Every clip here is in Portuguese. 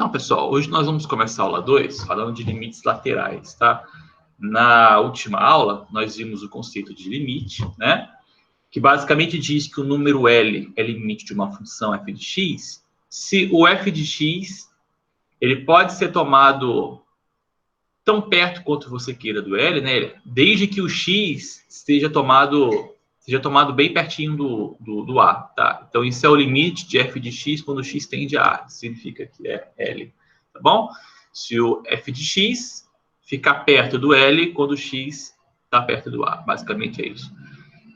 Então, pessoal, hoje nós vamos começar a aula 2 falando de limites laterais, tá? Na última aula, nós vimos o conceito de limite, né? Que basicamente diz que o número L é limite de uma função f de x, se o f de x ele pode ser tomado tão perto quanto você queira do L, né? Desde que o x seja tomado bem pertinho do A, tá? Então, isso é o limite de f de x quando x tende a A, significa que é L, tá bom? Se o f de x ficar perto do L quando o x está perto do A, basicamente é isso.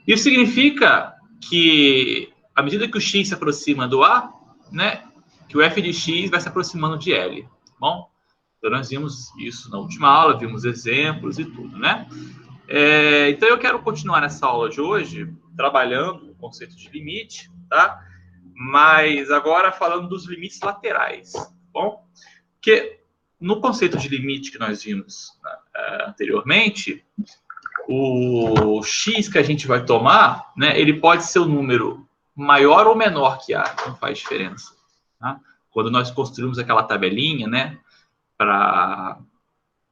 Isso significa que, à medida que o x se aproxima do A, né, que o f de x vai se aproximando de L, tá bom? Então, nós vimos isso na última aula, vimos exemplos e tudo, né? Então, eu quero continuar nessa aula de hoje, trabalhando o conceito de limite, tá? Mas agora falando dos limites laterais, tá bom? Porque no conceito de limite que nós vimos anteriormente, o x que a gente vai tomar, né, ele pode ser um número maior ou menor que A, não faz diferença. Tá? Quando nós construímos aquela tabelinha, né, para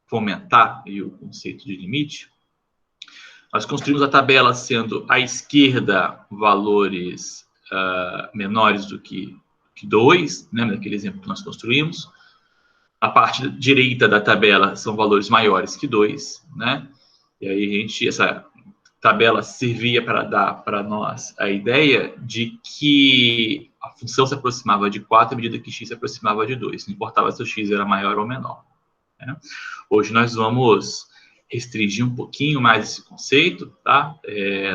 fomentar o conceito de limite, nós construímos a tabela sendo à esquerda valores menores do que 2, né, naquele exemplo que nós construímos. A parte direita da tabela são valores maiores que 2, né? E aí essa tabela servia para dar para nós a ideia de que a função se aproximava de 4 à medida que x se aproximava de 2. Não importava se o x era maior ou menor. Né? Hoje nós vamos restringir um pouquinho mais esse conceito, tá?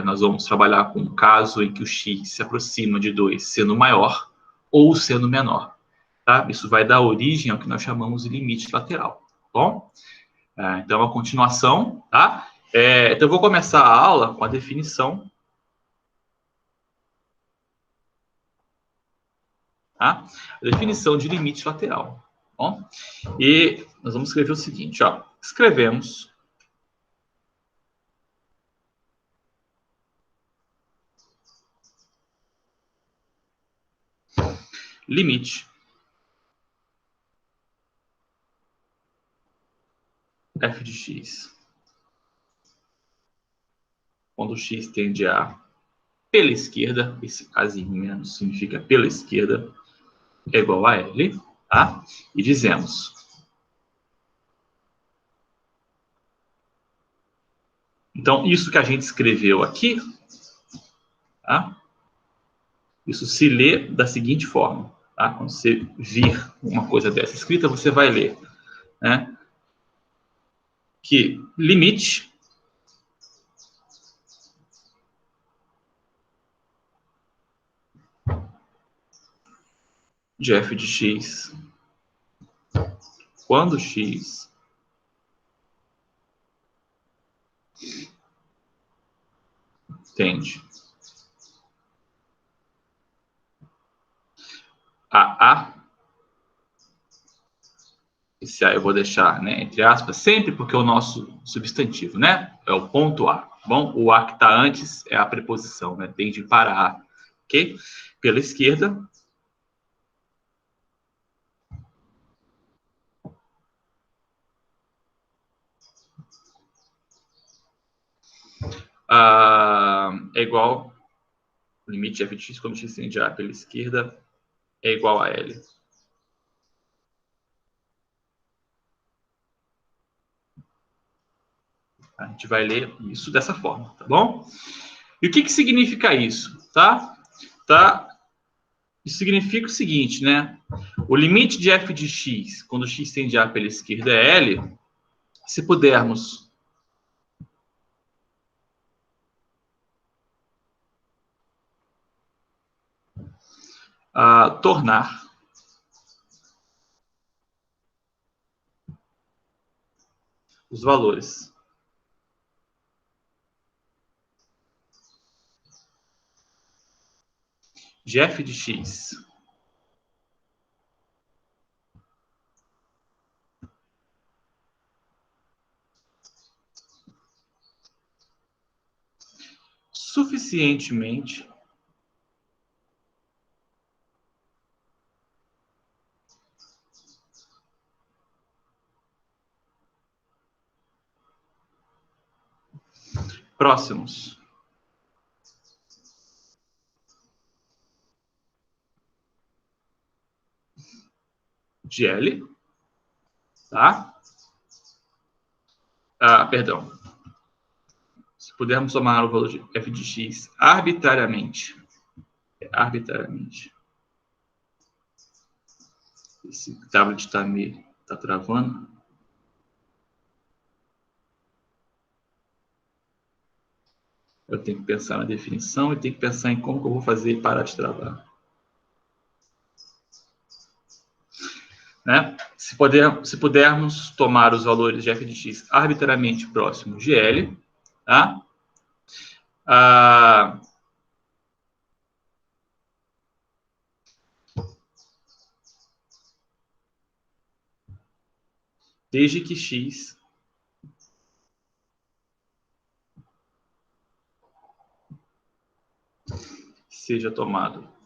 Nós vamos trabalhar com um caso em que o x se aproxima de 2 sendo maior ou sendo menor. Tá? Isso vai dar origem ao que nós chamamos de limite lateral. Tá bom? Então, a continuação, tá? Então, eu vou começar a aula com a definição. Tá? A definição de limite lateral. Tá bom? E nós vamos escrever o seguinte, ó. Escrevemos limite f de x quando x tende a pela esquerda, esse casinho menos significa pela esquerda, é igual a L, tá? E dizemos: então, isso que a gente escreveu aqui, tá? Isso se lê da seguinte forma, tá? Quando você vir uma coisa dessa escrita, você vai ler, né? Que limite de f de x quando x tende a A, esse A eu vou deixar, né, entre aspas, sempre porque é o nosso substantivo, né? É o ponto A. Bom, o A que está antes é a preposição, né? Tende para A, ok? Pela esquerda, é igual, o limite de f de x quando x tende a A pela esquerda é igual a L. A gente vai ler isso dessa forma, tá bom? E o que significa isso, tá? Isso significa o seguinte, né? O limite de f de x, quando x tende a A pela esquerda é L, se pudermos tornar os valores de f de x suficientemente Próximos. De L, tá? Perdão. Se pudermos tomar o valor de f de x arbitrariamente. Esse tablet está travando. Eu tenho que pensar na definição e tenho que pensar em como que eu vou fazer parar de travar. Né? Se pudermos tomar os valores de f de x arbitrariamente próximos de L, tá? Desde que x seja tomado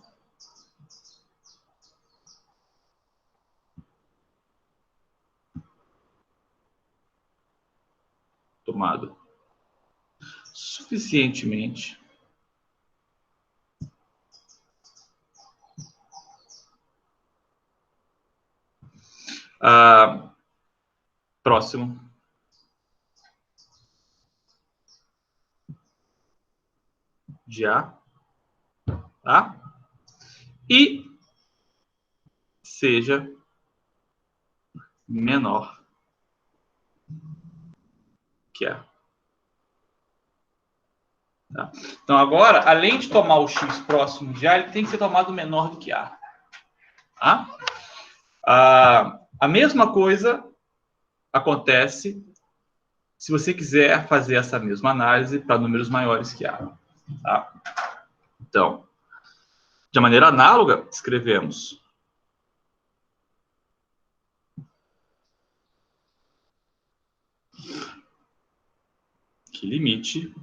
suficientemente próximo de A, tá? E seja menor que A. Tá? Então, agora, além de tomar o x próximo de A, ele tem que ser tomado menor do que A. Tá? A mesma coisa acontece se você quiser fazer essa mesma análise para números maiores que A. Tá? Então, de maneira análoga, escrevemos que limite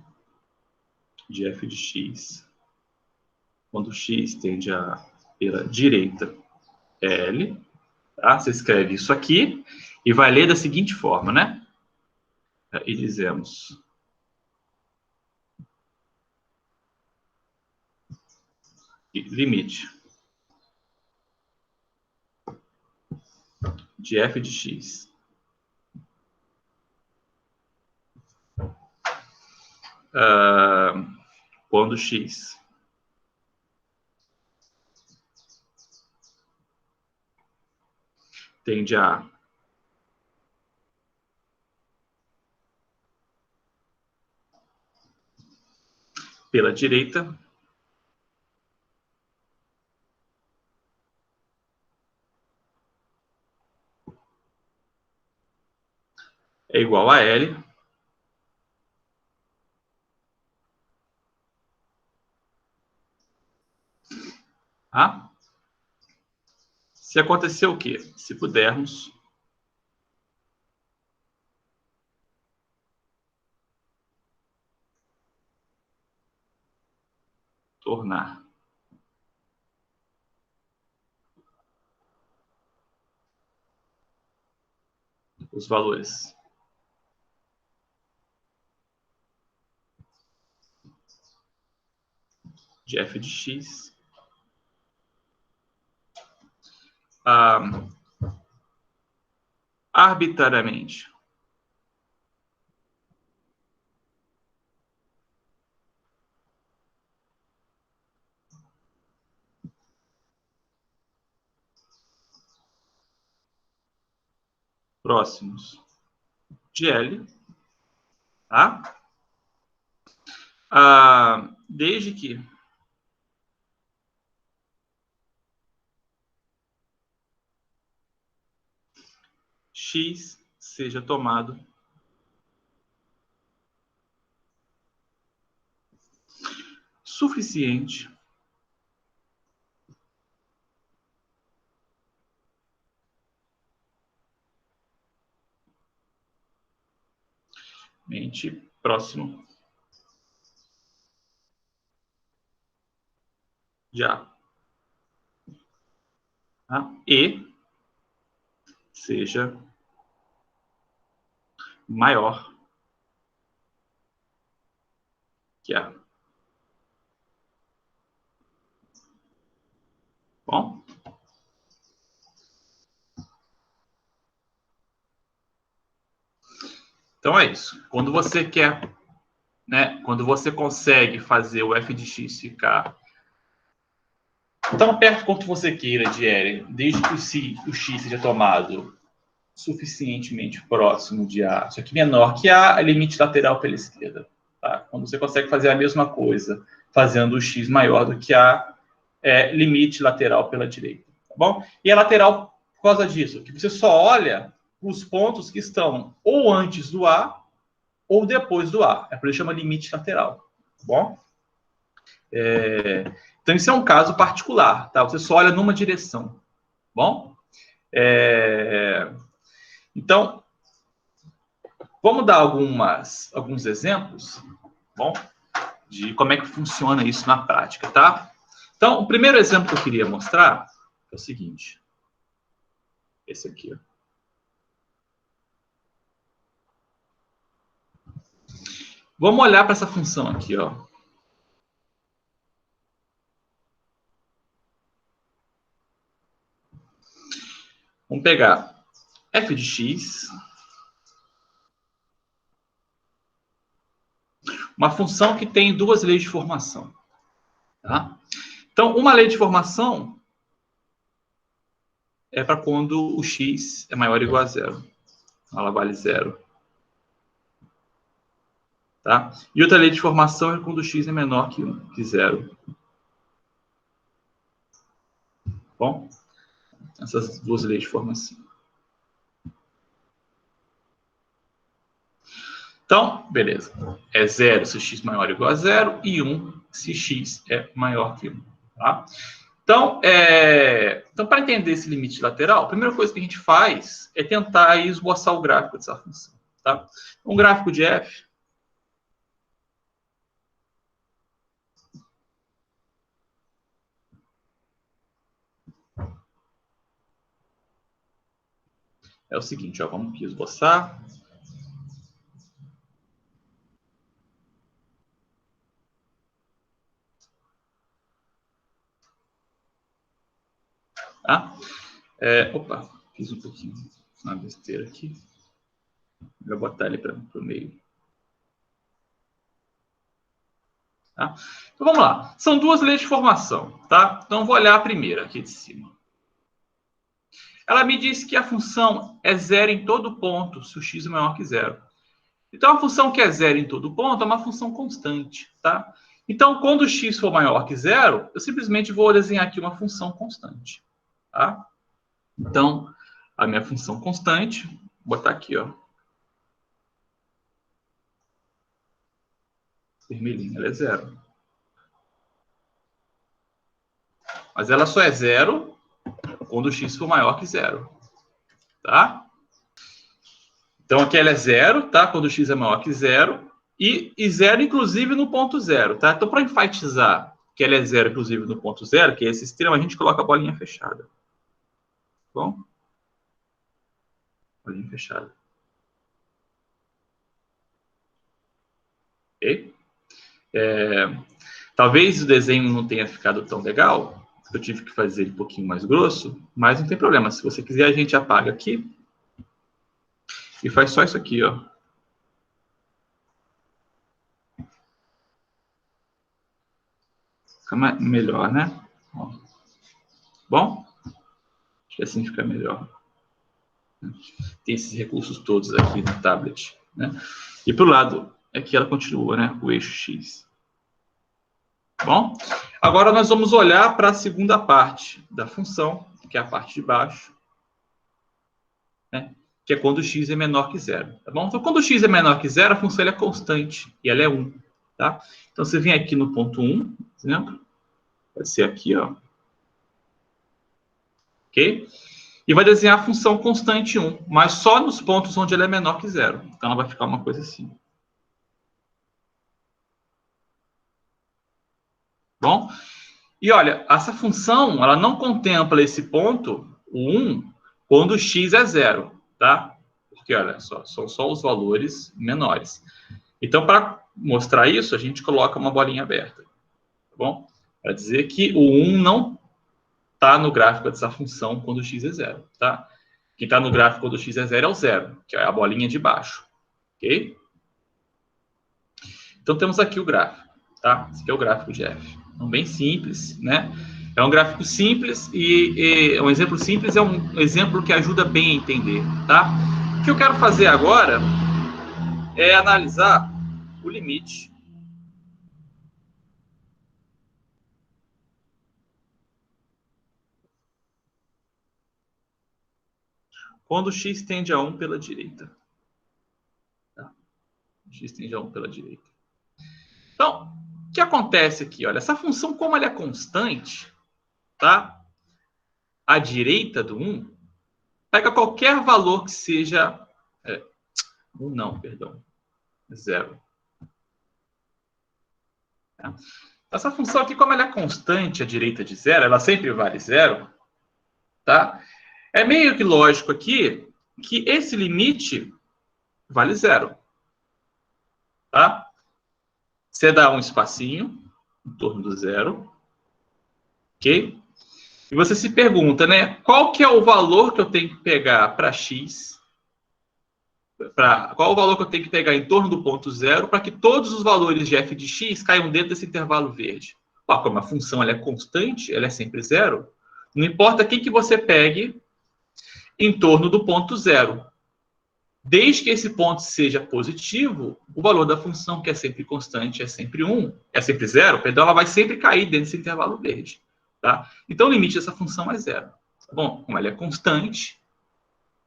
de f de x, quando x tende a pela direita L, tá? Você escreve isso aqui e vai ler da seguinte forma, né? E dizemos que limite de f de x quando x tende a pela direita é igual a L tá? Se acontecer o quê? Se pudermos tornar os valores de f de x arbitrariamente próximos de L, tá? Desde que x seja tomado suficientemente próximo de A, tá? E seja maior que é. Bom? Então é isso. Quando você quer, né? Quando você consegue fazer o f de x ficar tão perto quanto você queira de L, desde que o x seja tomado suficientemente próximo de A, só que menor que A, é limite lateral pela esquerda. Tá? Quando você consegue fazer a mesma coisa, fazendo o x maior do que A, é limite lateral pela direita. Tá bom? E é lateral por causa disso, que você só olha os pontos que estão ou antes do A ou depois do A. É por isso que chama limite lateral. Tá bom? Então, isso é um caso particular. Tá? Você só olha numa direção. Tá bom? Então, vamos dar alguns exemplos, bom, de como é que funciona isso na prática, tá? Então, o primeiro exemplo que eu queria mostrar é o seguinte. Esse aqui, ó. Vamos olhar para essa função aqui, ó. Vamos pegar f de x, uma função que tem duas leis de formação, tá? Então, uma lei de formação é para quando o x é maior ou igual a zero. Ela vale zero. Tá? E outra lei de formação é quando o x é menor que zero. Bom, essas duas leis de formação. Então, beleza. É 0 se x maior ou igual a 0 e 1 se x é maior que 1. Tá? Então, para entender esse limite lateral, a primeira coisa que a gente faz é tentar esboçar o gráfico dessa função. Tá? Um gráfico de f é o seguinte, ó, vamos aqui esboçar. Tá? Opa, fiz um pouquinho uma besteira aqui. Vou botar ele para o meio. Tá? Então vamos lá. São duas leis de formação. Tá? Então vou olhar a primeira aqui de cima. Ela me diz que a função é zero em todo ponto, se o x é maior que zero. Então, a função que é zero em todo ponto é uma função constante, tá? Então, quando o x for maior que zero, eu simplesmente vou desenhar aqui uma função constante, tá? Então, a minha função constante, vou botar aqui, ó. Vermelhinha, ela é zero. Mas ela só é zero quando o x for maior que zero, tá? Então, aqui ela é zero, tá? Quando o x é maior que zero. E zero, inclusive, no ponto zero, tá? Então, para enfatizar que ela é zero, inclusive, no ponto zero, que é esse extremo, a gente coloca a bolinha fechada. Bom? Bolinha fechada. Ok? Talvez o desenho não tenha ficado tão legal. Eu tive que fazer ele um pouquinho mais grosso, mas não tem problema. Se você quiser, a gente apaga aqui. E faz só isso aqui, ó. Fica melhor, né? Ó. Bom? Acho que assim fica melhor. Tem esses recursos todos aqui no tablet, né? E para o lado, aqui ela continua, né? O eixo X. Bom? Agora nós vamos olhar para a segunda parte da função, que é a parte de baixo, né? Que é quando o x é menor que zero, tá bom? Então, quando o x é menor que zero, a função é constante, e ela é 1, tá? Então, você vem aqui no ponto 1, por exemplo, pode ser aqui, ó. Ok? E vai desenhar a função constante 1, mas só nos pontos onde ela é menor que zero. Então, ela vai ficar uma coisa assim. Bom? E olha, essa função, ela não contempla esse ponto, o 1, quando o x é zero, tá? Porque, olha só, são só os valores menores. Então, para mostrar isso, a gente coloca uma bolinha aberta, tá bom? Para dizer que o 1 não está no gráfico dessa função quando x é zero, tá? Quem está no gráfico quando x é zero é o zero, que é a bolinha de baixo, ok? Então, temos aqui o gráfico, tá? Esse aqui é o gráfico de f. Então, bem simples, né? É um gráfico simples e um exemplo simples é um exemplo que ajuda bem a entender, tá? O que eu quero fazer agora é analisar o limite quando x tende a 1 pela direita. Tá? X tende a 1 pela direita. Então, o que acontece aqui? Olha, essa função, como ela é constante, tá? À direita do 1, pega qualquer valor que seja... 1 não, perdão. 0. Tá? Essa função aqui, como ela é constante à direita de 0, ela sempre vale 0, tá? É meio que lógico aqui que esse limite vale 0. Tá? Você dá um espacinho em torno do 0, ok? E você se pergunta, né? Qual que é o valor que eu tenho que pegar para x? Qual o valor que eu tenho que pegar em torno do ponto 0 para que todos os valores de f de x caiam dentro desse intervalo verde? Como a função ela é constante, ela é sempre 0, não importa quem que você pegue em torno do ponto 0. Desde que esse ponto seja positivo, o valor da função, que é sempre constante, é sempre 1, é sempre 0, perdão, ela vai sempre cair dentro desse intervalo verde. Tá? Então, o limite dessa função é 0. Tá bom? Como ela é constante,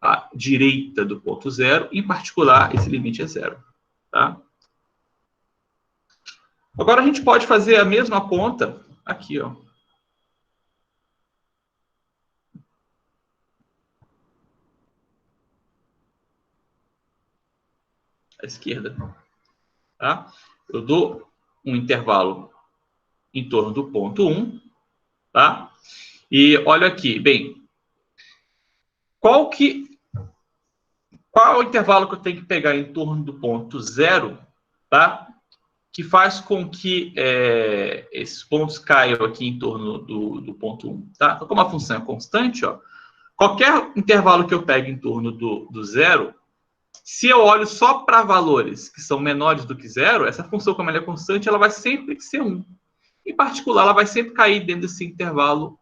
à direita do ponto 0, em particular, esse limite é 0. Tá? Agora, a gente pode fazer a mesma conta aqui, ó. À esquerda. Tá? Eu dou um intervalo em torno do ponto 1, tá? E olha aqui, bem, qual é o intervalo que eu tenho que pegar em torno do ponto 0, tá? Que faz com que esses pontos caiam aqui em torno do ponto 1, tá? Então, como a função é constante, ó, qualquer intervalo que eu pegue em torno do 0, se eu olho só para valores que são menores do que 0, essa função, como ela é constante, ela vai sempre ser 1. Em particular, ela vai sempre cair dentro desse intervalo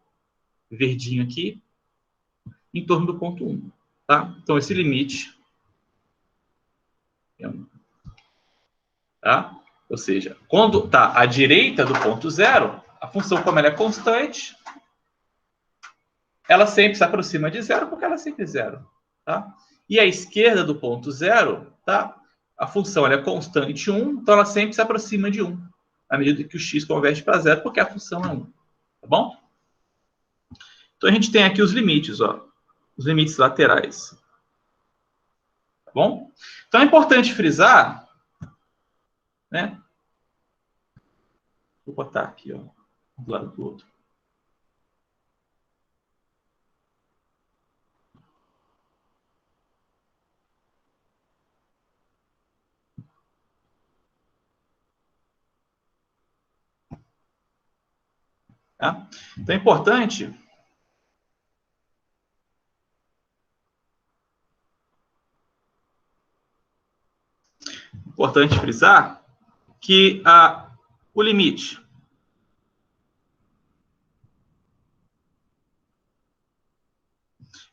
verdinho aqui, em torno do ponto 1. Tá? Então, esse limite é 1. Tá? Ou seja, quando está à direita do ponto 0, a função, como ela é constante, ela sempre se aproxima de 0, porque ela é sempre 0. Tá? E à esquerda do ponto 0, tá? A função ela é constante 1, então ela sempre se aproxima de 1, à medida que o x converte para 0, porque a função é 1. Tá bom? Então, a gente tem aqui os limites, ó, os limites laterais. Tá bom? Então, é importante frisar, né? Vou botar aqui, ó, um do lado do outro. Tá? Então, é importante frisar que o limite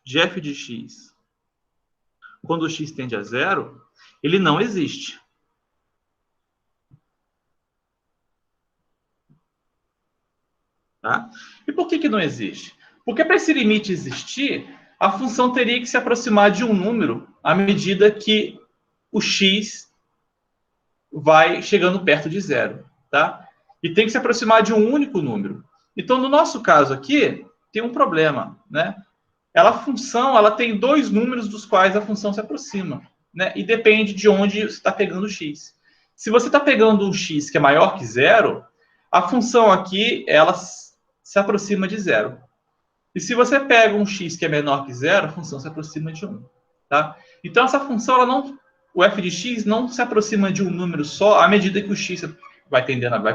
de f de x, quando o x tende a 0, ele não existe. Tá? E por que não existe? Porque para esse limite existir, a função teria que se aproximar de um número à medida que o x vai chegando perto de 0. Tá? E tem que se aproximar de um único número. Então, no nosso caso aqui, tem um problema. Né? A função ela tem dois números dos quais a função se aproxima. Né? E depende de onde você está pegando o x. Se você está pegando um x que é maior que 0, a função aqui ela se aproxima de 0. E se você pega um x que é menor que 0, a função se aproxima de 1. Tá? Então, essa função, ela não, o f de x não se aproxima de um número só à medida que o x vai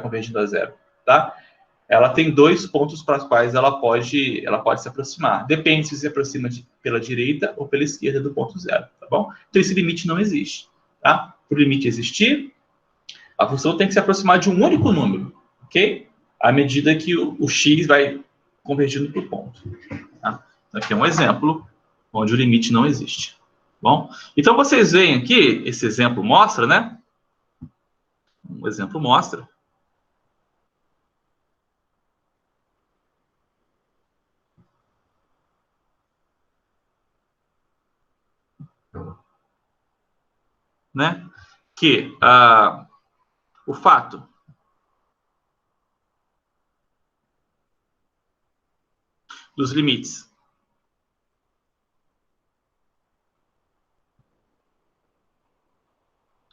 convergindo a zero, tá? Ela tem dois pontos para os quais ela pode se aproximar. Depende se se aproxima pela direita ou pela esquerda do ponto zero, tá bom? Então, esse limite não existe, tá? Para o limite existir, a função tem que se aproximar de um único número, ok? À medida que o x vai convergindo para o ponto. Tá? Então, aqui é um exemplo onde o limite não existe. Bom, então vocês veem aqui, esse exemplo mostra, né? Um exemplo mostra né, que o fato dos limites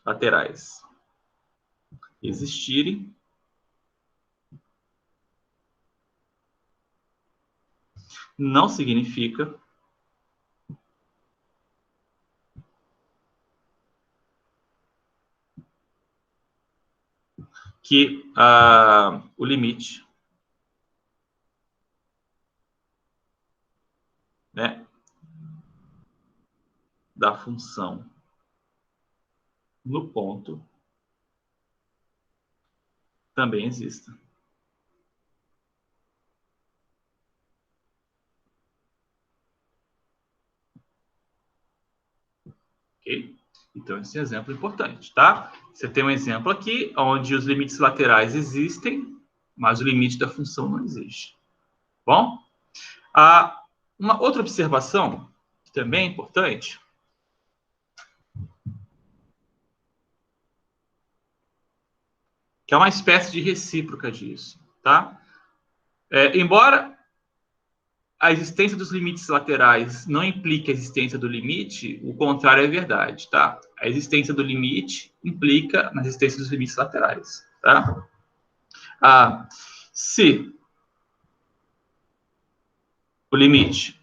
laterais existirem não significa que o limite, né, da função no ponto também exista. Ok? Então, esse é um exemplo importante, tá? Você tem um exemplo aqui onde os limites laterais existem, mas o limite da função não existe. Bom? Uma outra observação que também é importante que é uma espécie de recíproca disso, tá? Embora a existência dos limites laterais não implique a existência do limite, o contrário é verdade, tá? A existência do limite implica na existência dos limites laterais, tá? Se o limite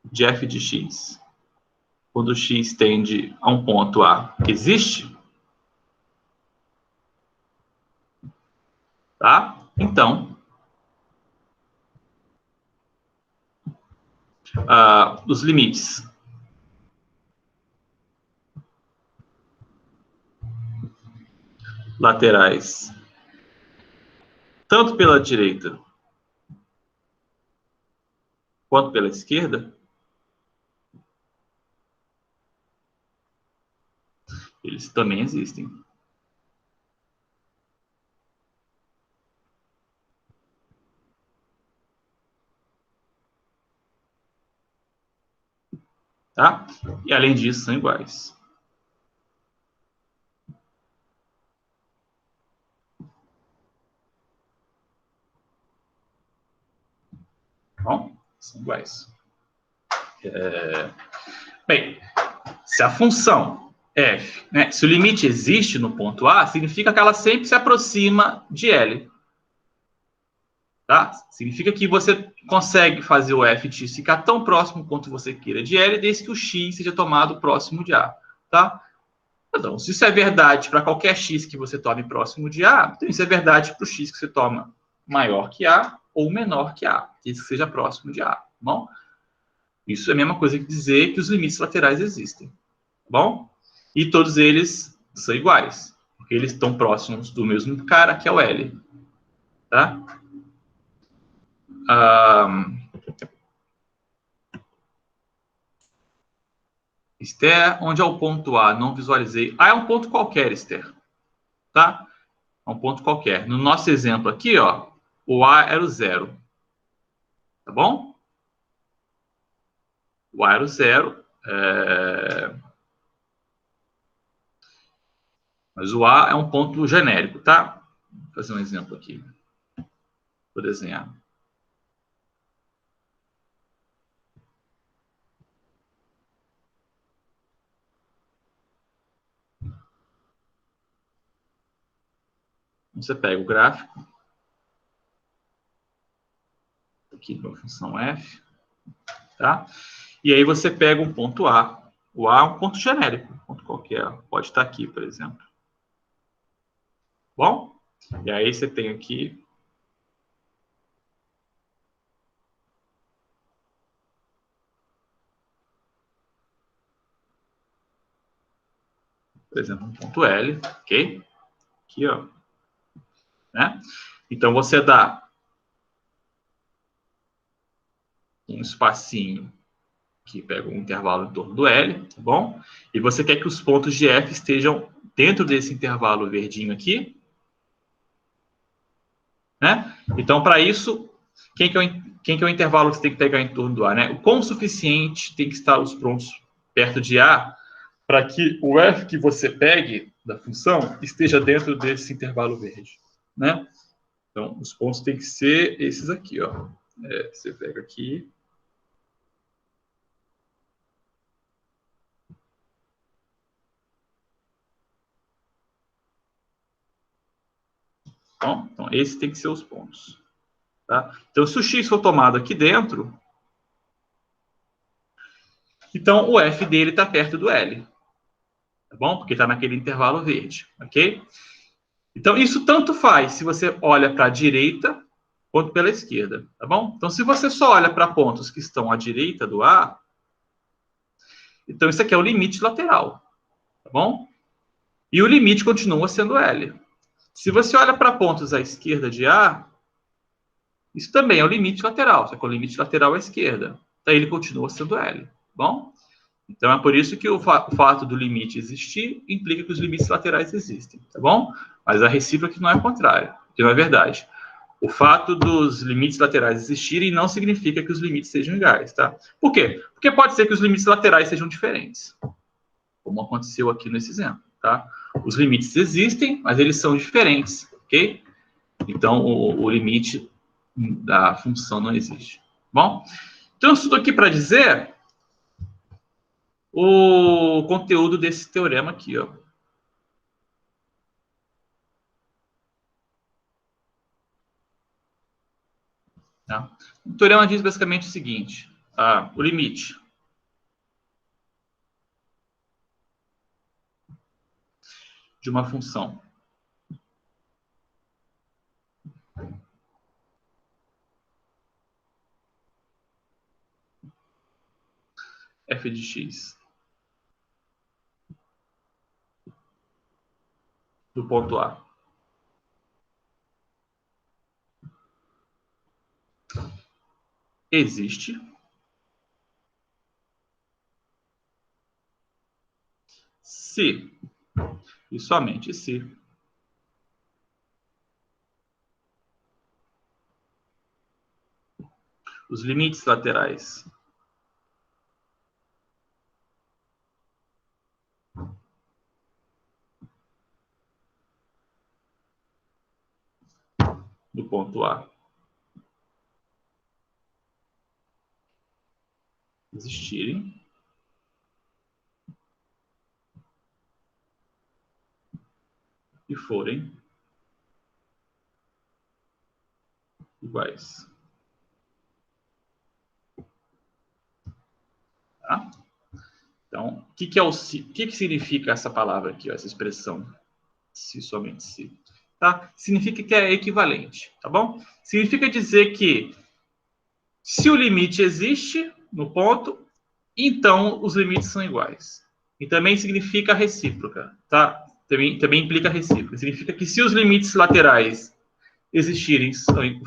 de f de x, quando x tende a um ponto A, existe, tá? Então, os limites laterais, tanto pela direita quanto pela esquerda, eles também existem. Tá? E além disso, são iguais. Bom, são iguais. Bem, se a função f, né, se o limite existe no ponto A, significa que ela sempre se aproxima de L. Tá? Significa que você consegue fazer o f de x ficar tão próximo quanto você queira de L, desde que o x seja tomado próximo de A. Tá? Então, se isso é verdade para qualquer x que você tome próximo de A, então isso é verdade para o x que você toma maior que A ou menor que A, desde que seja próximo de A. Tá bom? Isso é a mesma coisa que dizer que os limites laterais existem. Tá bom? E todos eles são iguais, porque eles estão próximos do mesmo cara, que é o L. Tá? Esther, onde é o ponto A? Não visualizei. É um ponto qualquer, Esther. Tá? É um ponto qualquer. No nosso exemplo aqui, ó, o A era o zero. Tá bom? O A era o zero. Mas o A é um ponto genérico, tá? Vou fazer um exemplo aqui. Vou desenhar. Você pega o gráfico. Aqui, uma função f. Tá? E aí você pega um ponto A. O A é um ponto genérico, um ponto qualquer. Pode estar aqui, por exemplo. Bom? E aí você tem aqui... Por exemplo, um ponto L, ok? Aqui, ó. Né? Então, você dá um espacinho que pega um intervalo em torno do L, tá bom? E você quer que os pontos de F estejam dentro desse intervalo verdinho aqui, né? Então, para isso, quem que é o intervalo que você tem que pegar em torno do A, né? O quão suficiente tem que estar os pontos perto de A para que o F que você pegue da função esteja dentro desse intervalo verde, né? Então, os pontos têm que ser esses aqui, ó. Você pega aqui... Bom, então, esses tem que ser os pontos. Tá? Então, se o x for tomado aqui dentro, então o f dele está perto do L. Tá bom? Porque está naquele intervalo verde. Ok? Então, isso tanto faz se você olha para a direita quanto pela esquerda. Tá bom? Então, se você só olha para pontos que estão à direita do A, então isso aqui é o limite lateral. Tá bom? E o limite continua sendo L. Se você olha para pontos à esquerda de A, isso também é o limite lateral, só que o limite lateral à esquerda. Então, ele continua sendo L. Tá bom? Então, é por isso que o fato do limite existir implica que os limites laterais existem, tá bom? Mas a recíproca não é contrária, que não é verdade. O fato dos limites laterais existirem não significa que os limites sejam iguais, tá? Por quê? Porque pode ser que os limites laterais sejam diferentes, como aconteceu aqui nesse exemplo, tá? Os limites existem, mas eles são diferentes, ok? Então, o limite da função não existe. Bom, então, isso aqui para dizer o conteúdo desse teorema aqui, ó. Tá? O teorema diz basicamente o seguinte: o limite de uma função f de x do ponto A existe se, e somente se, os limites laterais do ponto A existirem e forem iguais. Tá? Então, o que é o se? O que significa essa palavra aqui, ó, essa expressão? Se, somente se. Tá? Significa que é equivalente, tá bom? Significa dizer que se o limite existe no ponto, então os limites são iguais. E também significa recíproca, tá? Também implica recíproca. Significa que se os limites laterais existirem,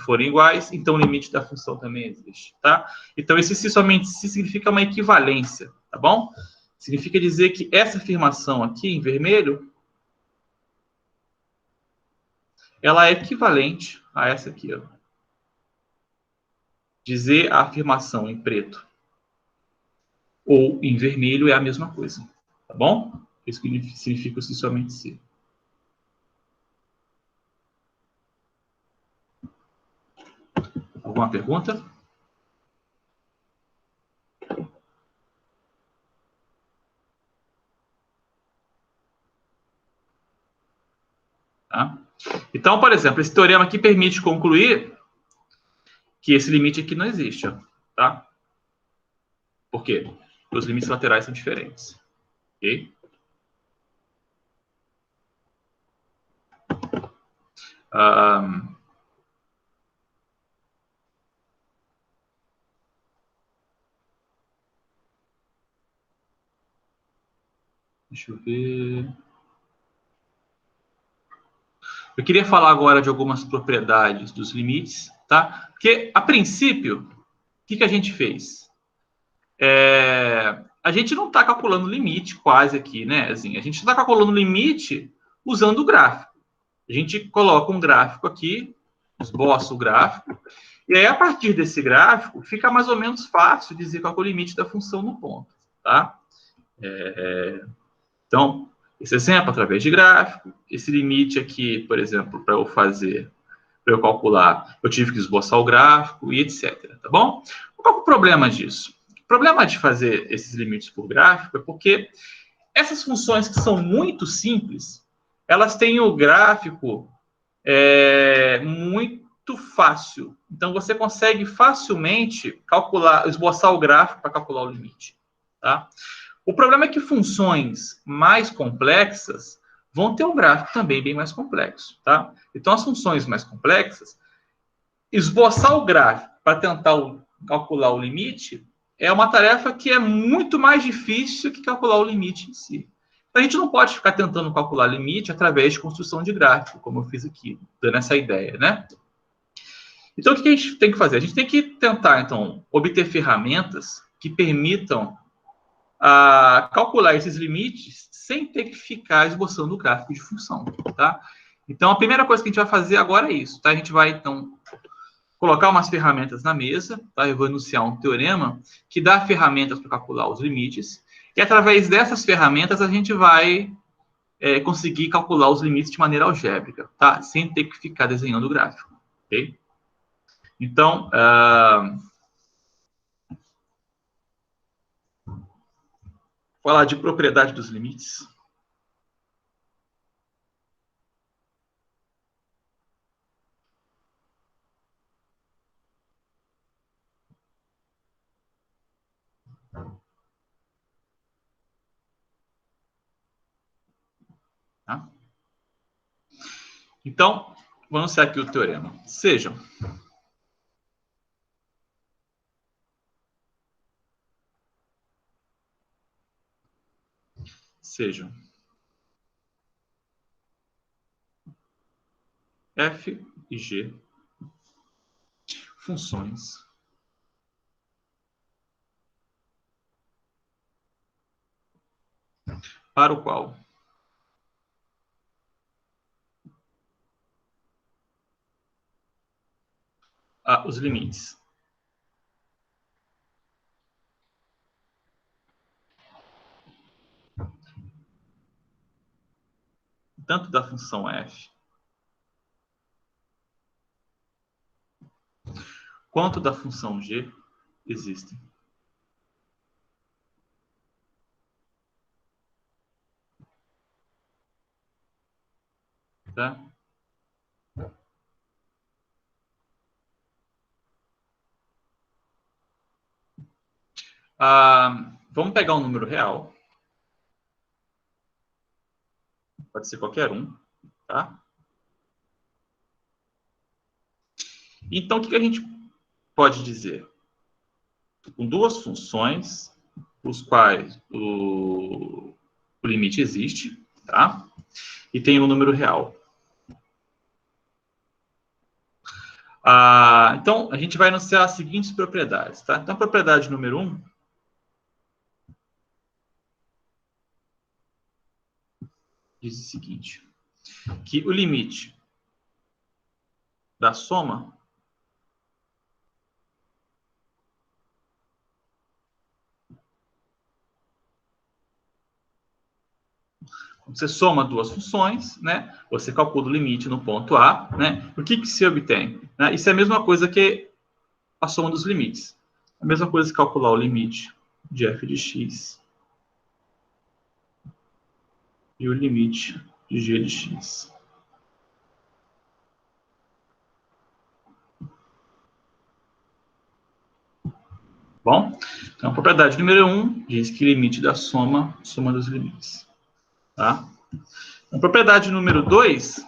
forem iguais, então o limite da função também existe, tá? Então esse se somente se significa uma equivalência, tá bom? Significa dizer que essa afirmação aqui em vermelho, ela é equivalente a essa aqui, ó. Dizer a afirmação em preto ou em vermelho é a mesma coisa, tá bom? Isso significa o se somente se. Alguma pergunta? Tá? Então, por exemplo, esse teorema aqui permite concluir que esse limite aqui não existe, ó, tá? Por quê? porque os limites laterais são diferentes. Ok? Deixa eu ver. Eu queria falar agora de algumas propriedades dos limites, tá? Porque, a princípio, o que a gente fez? A gente não está calculando limite quase aqui, né? Assim, a gente está calculando limite usando o gráfico. A gente coloca um gráfico aqui, esboça o gráfico, e aí, a partir desse gráfico, fica mais ou menos fácil dizer qual é o limite da função no ponto, tá? Então, esse exemplo através de gráfico, esse limite aqui, por exemplo, para eu calcular, eu tive que esboçar o gráfico e etc, tá bom? Qual é o problema disso? O problema de fazer esses limites por gráfico é porque essas funções que são muito simples, elas têm o gráfico muito fácil. Então, você consegue facilmente calcular, esboçar o gráfico para calcular o limite, tá? O problema é que funções mais complexas vão ter um gráfico também bem mais complexo, tá? Então, as funções mais complexas, esboçar o gráfico para tentar calcular o limite é uma tarefa que é muito mais difícil que calcular o limite em si. Então, a gente não pode ficar tentando calcular limite através de construção de gráfico, como eu fiz aqui, dando essa ideia, né? Então, o que a gente tem que fazer? A gente tem que tentar, então, obter ferramentas que permitam calcular esses limites sem ter que ficar esboçando o gráfico de função, tá? Então, a primeira coisa que a gente vai fazer agora é isso, tá? A gente vai, então, colocar umas ferramentas na mesa, tá? Eu vou enunciar um teorema que dá ferramentas para calcular os limites, e através dessas ferramentas a gente vai conseguir calcular os limites de maneira algébrica, tá? Sem ter que ficar desenhando o gráfico, ok? Então, falar de propriedade dos limites. Tá? Então, vamos ser aqui o teorema. Sejam f e g funções para o qual os limites tanto da função f quanto da função g existem. Tá? Vamos pegar um número real. Pode ser qualquer um. Tá? Então, o que a gente pode dizer? Com duas funções, os quais o limite existe, tá? E tem um número real. Então, a gente vai enunciar as seguintes propriedades, tá? Então, a propriedade número 1 diz o seguinte, que o limite da soma você soma duas funções, né? Você calcula o limite no ponto A, né? O que se obtém? Né? Isso é a mesma coisa que a soma dos limites. A mesma coisa que calcular o limite de f de x e o limite de g de x. Bom, então a propriedade número 1 diz que limite da soma dos limites. Tá? A propriedade número 2,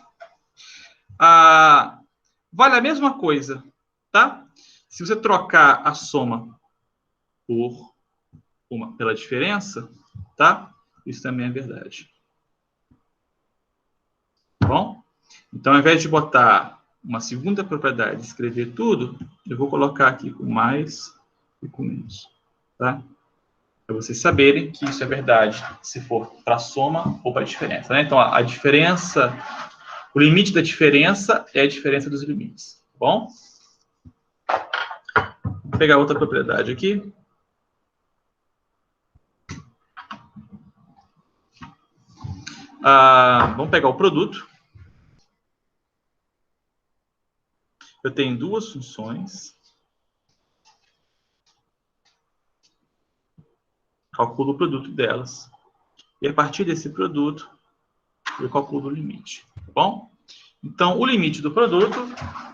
vale a mesma coisa, tá? Se você trocar a soma pela diferença, tá? Isso também é verdade. Bom, então ao invés de botar uma segunda propriedade e escrever tudo, eu vou colocar aqui com mais e com menos, tá? Para vocês saberem que isso é verdade, se for para a soma ou para a diferença, né? Então, a diferença, o limite da diferença é a diferença dos limites, tá bom? Vou pegar outra propriedade aqui. Vamos pegar o produto. Eu tenho duas funções. Calculo o produto delas. E a partir desse produto, eu calculo o limite, tá bom? Então, o limite do produto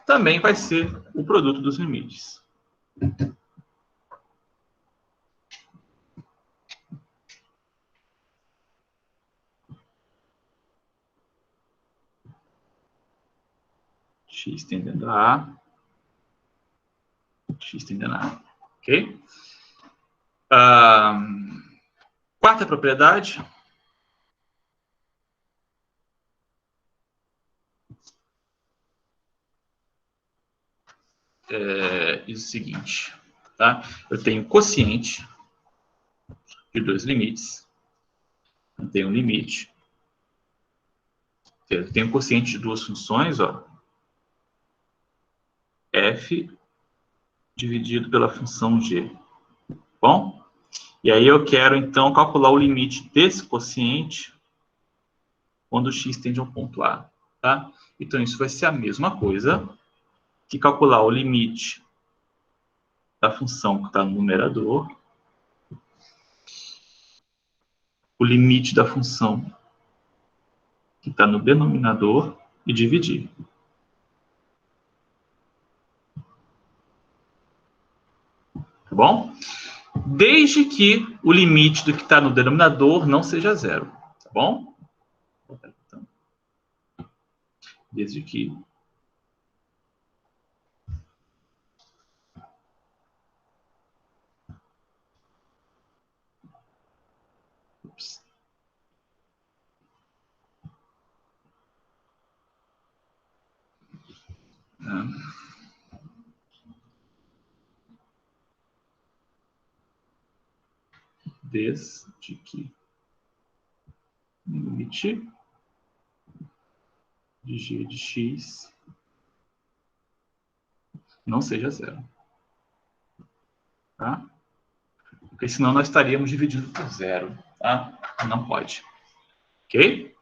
também vai ser o produto dos limites. X tendendo a A, X tendendo a A, ok? Quarta propriedade. Diz o seguinte, tá? Eu tenho quociente de dois limites. Eu tenho um limite. Eu tenho quociente de duas funções, ó. F dividido pela função g. Bom? E aí eu quero, então, calcular o limite desse quociente quando x tende ao ponto A, tá? Então, isso vai ser a mesma coisa que calcular o limite da função que está no numerador, o limite da função que está no denominador e dividir. Tá bom? Desde que o limite do que está no denominador não seja zero. Tá bom? Desde que desde que o limite de g de x não seja zero. Tá? Porque senão nós estaríamos dividindo por zero. Tá? Não pode. Ok?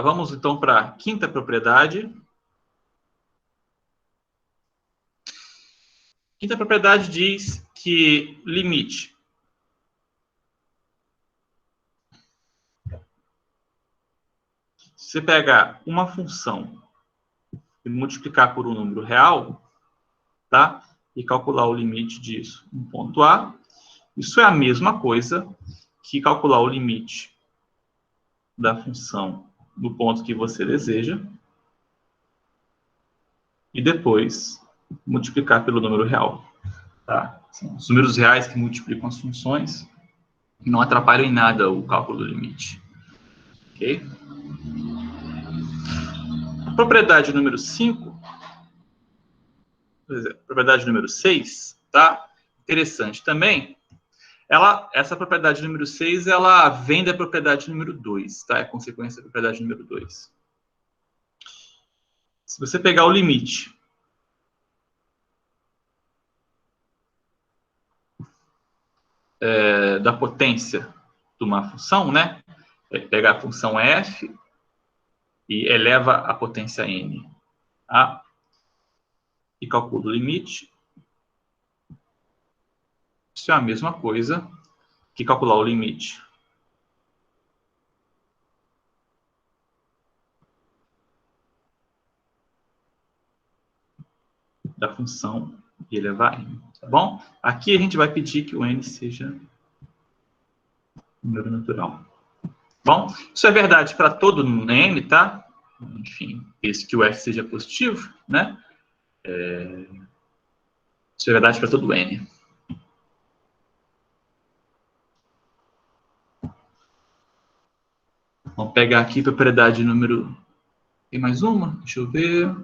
Vamos então para a quinta propriedade. Quinta propriedade diz que limite se você pegar uma função e multiplicar por um número real, tá? E calcular o limite disso em ponto A, isso é a mesma coisa que calcular o limite da função no ponto que você deseja e depois multiplicar pelo número real. Tá? São os números reais que multiplicam as funções e não atrapalham em nada o cálculo do limite. Ok? A propriedade número 5, propriedade número 6, tá? Interessante também. Essa propriedade número 6, ela vem da propriedade número 2, tá? É consequência da propriedade número 2. Se você pegar o limite da potência de uma função, né? Pegar a função f e eleva a potência n, tá? E calcula o limite. Isso é a mesma coisa que calcular o limite da função e elevar a n, tá bom? Aqui a gente vai pedir que o n seja número natural. Bom, isso é verdade para todo n, tá? Enfim, esse que o f seja positivo, né? Isso é verdade para todo n. Vamos pegar aqui a propriedade número... Tem mais uma? Deixa eu ver.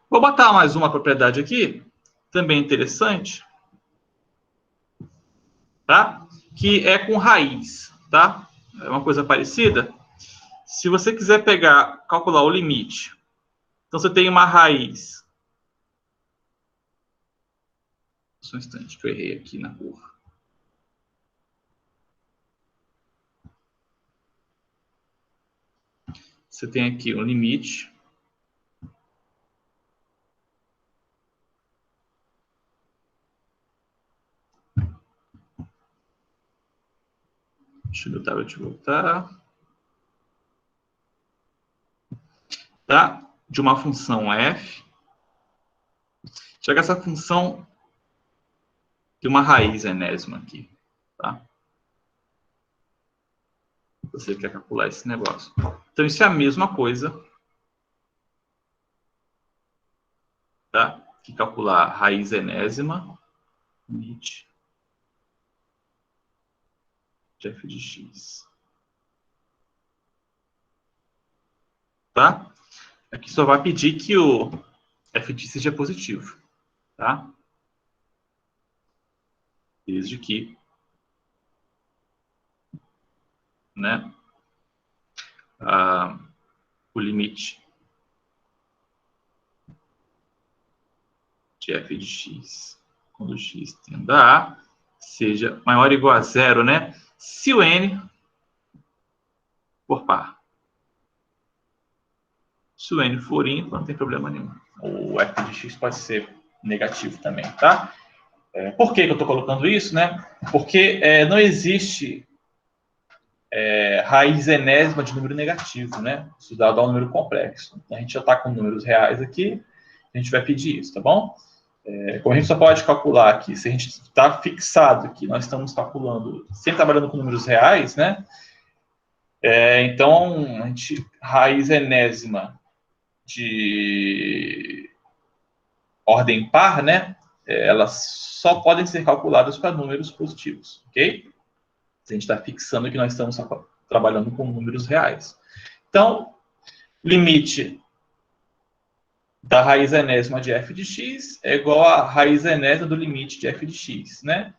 Vou botar mais uma propriedade aqui, também interessante, tá? Que é com raiz, tá? É uma coisa parecida. Se você quiser pegar, calcular o limite, então você tem uma raiz. Só um instante que eu errei aqui na cor. Você tem aqui um limite. Deixa eu botar, voltar. Tá? De uma função f. Já que essa função tem uma raiz enésima aqui. Tá? Você quer calcular esse negócio. Então, isso é a mesma coisa, tá? Que calcular raiz enésima, limite de f de x. Tá? Aqui só vai pedir que o f de x seja positivo. Tá? Desde que, né, o limite de f de x, quando x tende a A, seja maior ou igual a zero, né? Se o n for par. Se o n for ímpar, não tem problema nenhum. O f de x pode ser negativo também, tá? Por que eu estou colocando isso, né? Porque não existe raiz enésima de número negativo, né? Isso dá um número complexo. Então, a gente já está com números reais aqui, a gente vai pedir isso, tá bom? Como a gente só pode calcular aqui, se a gente está fixado que nós estamos calculando, sempre trabalhando com números reais, né? Então, a gente, raiz enésima de ordem par, né? Elas só podem ser calculadas para números positivos, ok? A gente está fixando que nós estamos trabalhando com números reais. Então, limite da raiz enésima de f de x é igual a raiz enésima do limite de f de x, né?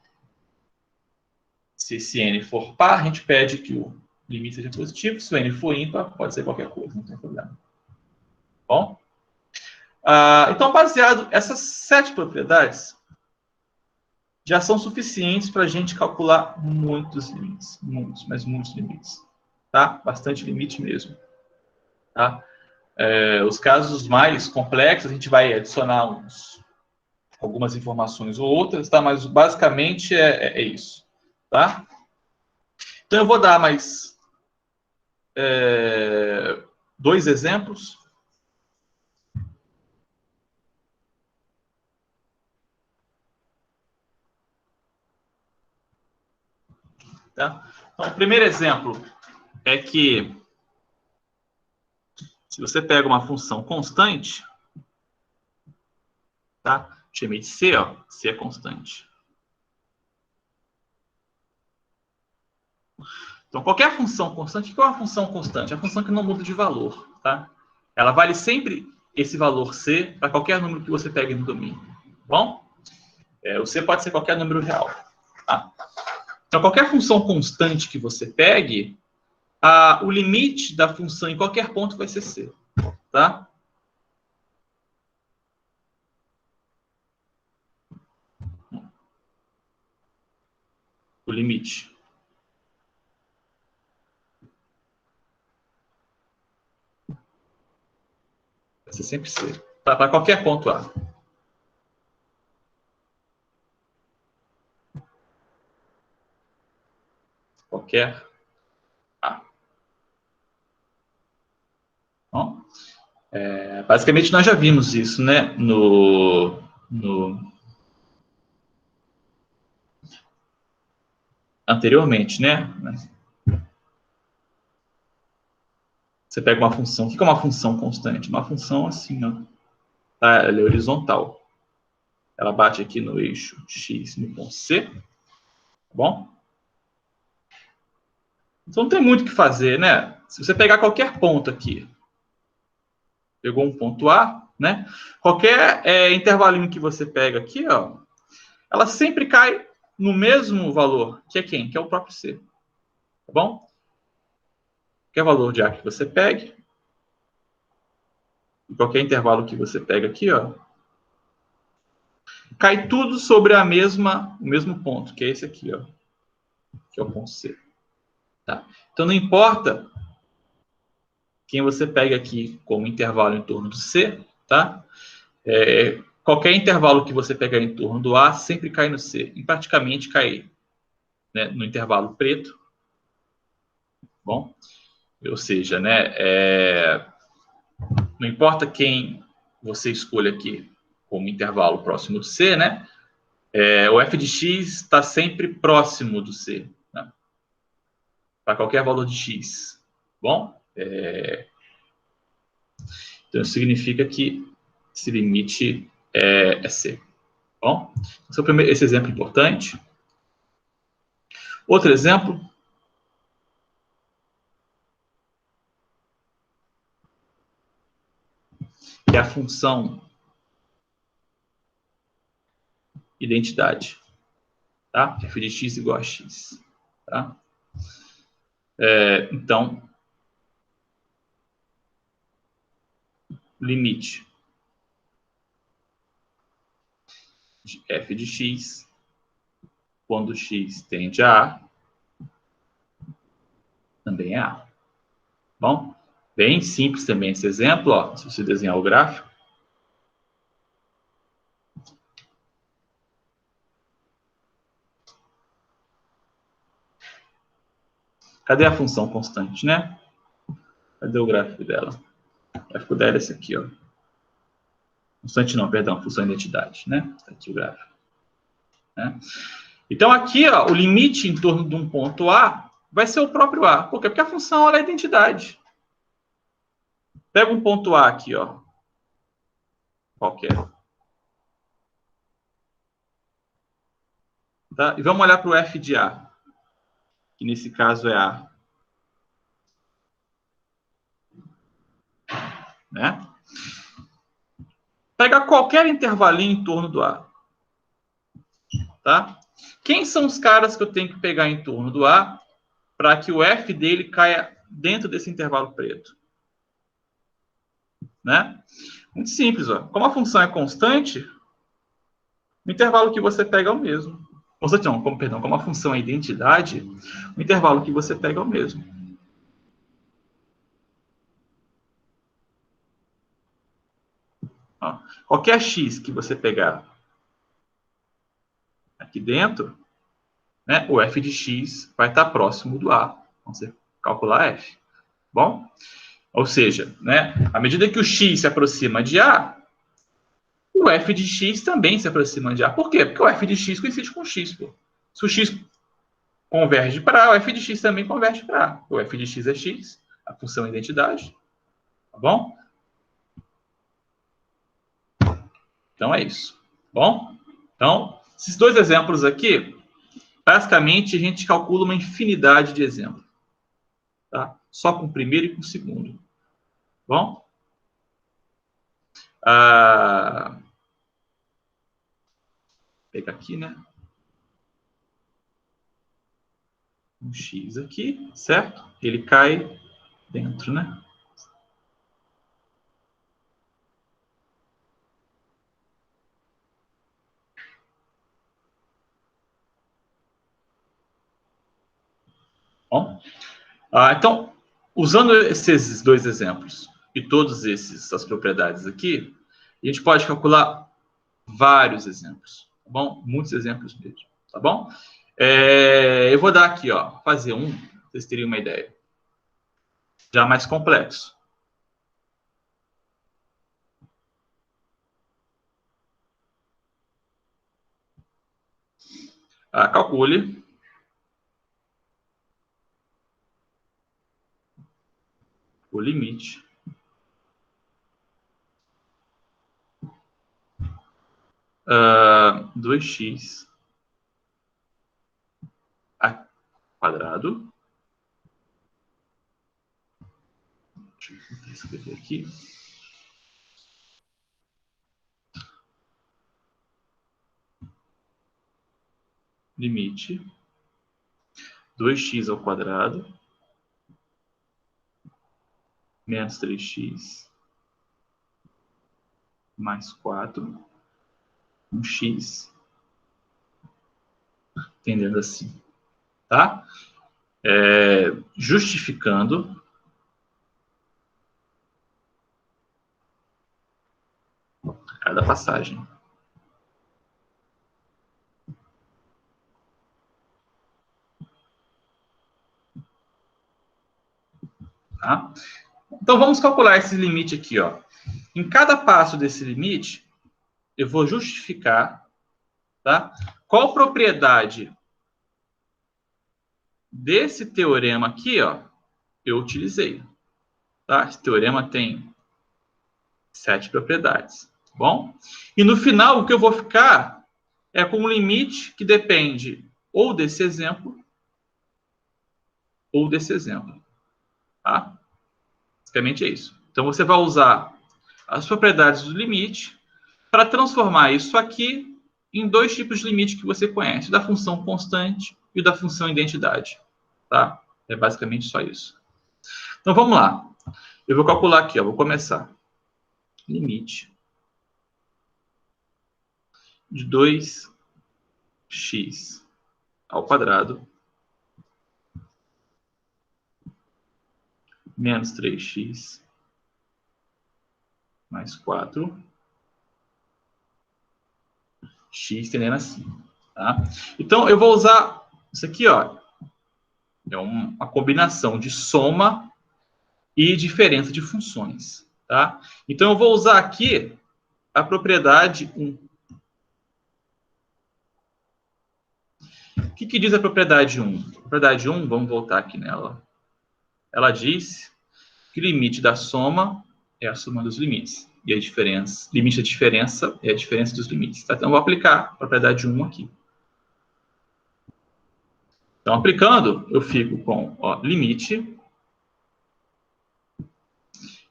Se esse n for par, a gente pede que o limite seja positivo. Se o n for ímpar, pode ser qualquer coisa, não tem problema. Bom? Então, baseado essas 7 propriedades, já são suficientes para a gente calcular muitos limites. Muitos, mas muitos limites. Tá? Bastante limite mesmo. Tá? Os casos mais complexos, a gente vai adicionar algumas informações ou outras, tá? Mas basicamente é isso. Tá? Então, eu vou dar mais 2 exemplos. Tá? Então, o primeiro exemplo é que se você pega uma função constante, tá? Chamei de C, ó, C é constante. Então, qualquer função constante, o que é uma função constante? É uma função que não muda de valor, tá? Ela vale sempre esse valor C para qualquer número que você pegue no domínio. Bom? O C pode ser qualquer número real. Tá? Então, qualquer função constante que você pegue, o limite da função em qualquer ponto vai ser C. Tá? O limite. Vai ser sempre C. Tá? Para qualquer ponto A. Qualquer A. Bom? Basicamente, nós já vimos isso, né? Anteriormente, né? Você pega uma função. O que é uma função constante? Uma função assim, ó. Tá? Ela é horizontal. Ela bate aqui no eixo X no ponto C. Tá bom? Então não tem muito o que fazer, né? Se você pegar qualquer ponto aqui, pegou um ponto A, né? Qualquer intervalinho que você pega aqui, ó, ela sempre cai no mesmo valor, que é quem? Que é o próprio C. Tá bom? Qualquer valor de A que você pegue, qualquer intervalo que você pega aqui, ó, cai tudo sobre o mesmo ponto, que é esse aqui, ó, que é o ponto C. Tá? Então não importa quem você pega aqui como intervalo em torno do C, tá? Qualquer intervalo que você pegar em torno do A sempre cai no C, e praticamente cai, né, no intervalo preto. Bom, ou seja, né, não importa quem você escolha aqui como intervalo próximo do C, né, o f de x está sempre próximo do C, né, para qualquer valor de x. Bom, então isso significa que esse limite é C. Bom, esse exemplo é importante. Outro exemplo. Que é a função identidade. Tá? F de x igual a x. Tá? Então, limite de f de x, quando x tende a A, também é A. Bom, bem simples também esse exemplo, ó, se você desenhar o gráfico. Cadê a função constante, né? Cadê o gráfico dela? O gráfico dela é esse aqui, ó. Constante não, perdão, função identidade, né? Está aqui o gráfico. Né? Então, aqui, ó, o limite em torno de um ponto A vai ser o próprio A. Por quê? Porque a função ela é identidade. Pega um ponto A aqui, ó. Qualquer. Tá? E vamos olhar para o f de A, que nesse caso é A. Né? Pega qualquer intervalinho em torno do A. Tá? Quem são os caras que eu tenho que pegar em torno do A para que o f dele caia dentro desse intervalo preto? Né? Muito simples. Ó. Como a função é constante, o intervalo que você pega é o mesmo. Como a função é identidade, o intervalo que você pega é o mesmo. Ó, qualquer x que você pegar aqui dentro, né, o f de x vai estar próximo do A. Então, você calcular f. Bom? Ou seja, né, à medida que o x se aproxima de A, o f de x também se aproxima de A. Por quê? Porque o f de x coincide com o x. Pô. Se o x converge para A, o f de x também converge para A. O f de x é x, a função é identidade. Tá bom? Então é isso. Bom? Então, esses dois exemplos aqui, basicamente a gente calcula uma infinidade de exemplos. Tá? Só com o primeiro e com o segundo. Bom? Vou pegar aqui, né? Um x aqui, certo? Ele cai dentro, né? Bom? Então, usando esses dois exemplos e todas essas propriedades aqui, a gente pode calcular vários exemplos, tá bom? Muitos exemplos mesmo, tá bom? Eu vou dar aqui, ó, fazer um, vocês teriam uma ideia. Já mais complexo. Calcule o limite uh, 2x quadrado. Deixa eu escrever aqui. Limite 2x ao quadrado menos 3x mais 4, 1x, tendendo assim, tá? Justificando cada passagem. Tá? Então, vamos calcular esse limite aqui, ó. Em cada passo desse limite, eu vou justificar, tá? Qual propriedade desse teorema aqui, ó, eu utilizei. Tá? Esse teorema tem 7 propriedades, tá bom? E no final, o que eu vou ficar é com um limite que depende ou desse exemplo ou desse exemplo. Tá? Basicamente é isso. Então, você vai usar as propriedades do limite para transformar isso aqui em 2 tipos de limite que você conhece, da função constante e da função identidade. Tá? É basicamente só isso. Então, vamos lá. Eu vou calcular aqui, ó, vou começar. Limite de 2x ao quadrado menos 3x mais 4, x tendendo assim. Tá? Então, eu vou usar isso aqui, ó, é uma combinação de soma e diferença de funções. Tá? Então, eu vou usar aqui a propriedade 1. O que diz a propriedade 1? A propriedade 1, vamos voltar aqui nela. Ela diz que o limite da soma é a soma dos limites. E a diferença, limite da diferença é a diferença dos limites. Tá? Então, eu vou aplicar a propriedade 1 aqui. Então, aplicando, eu fico com limite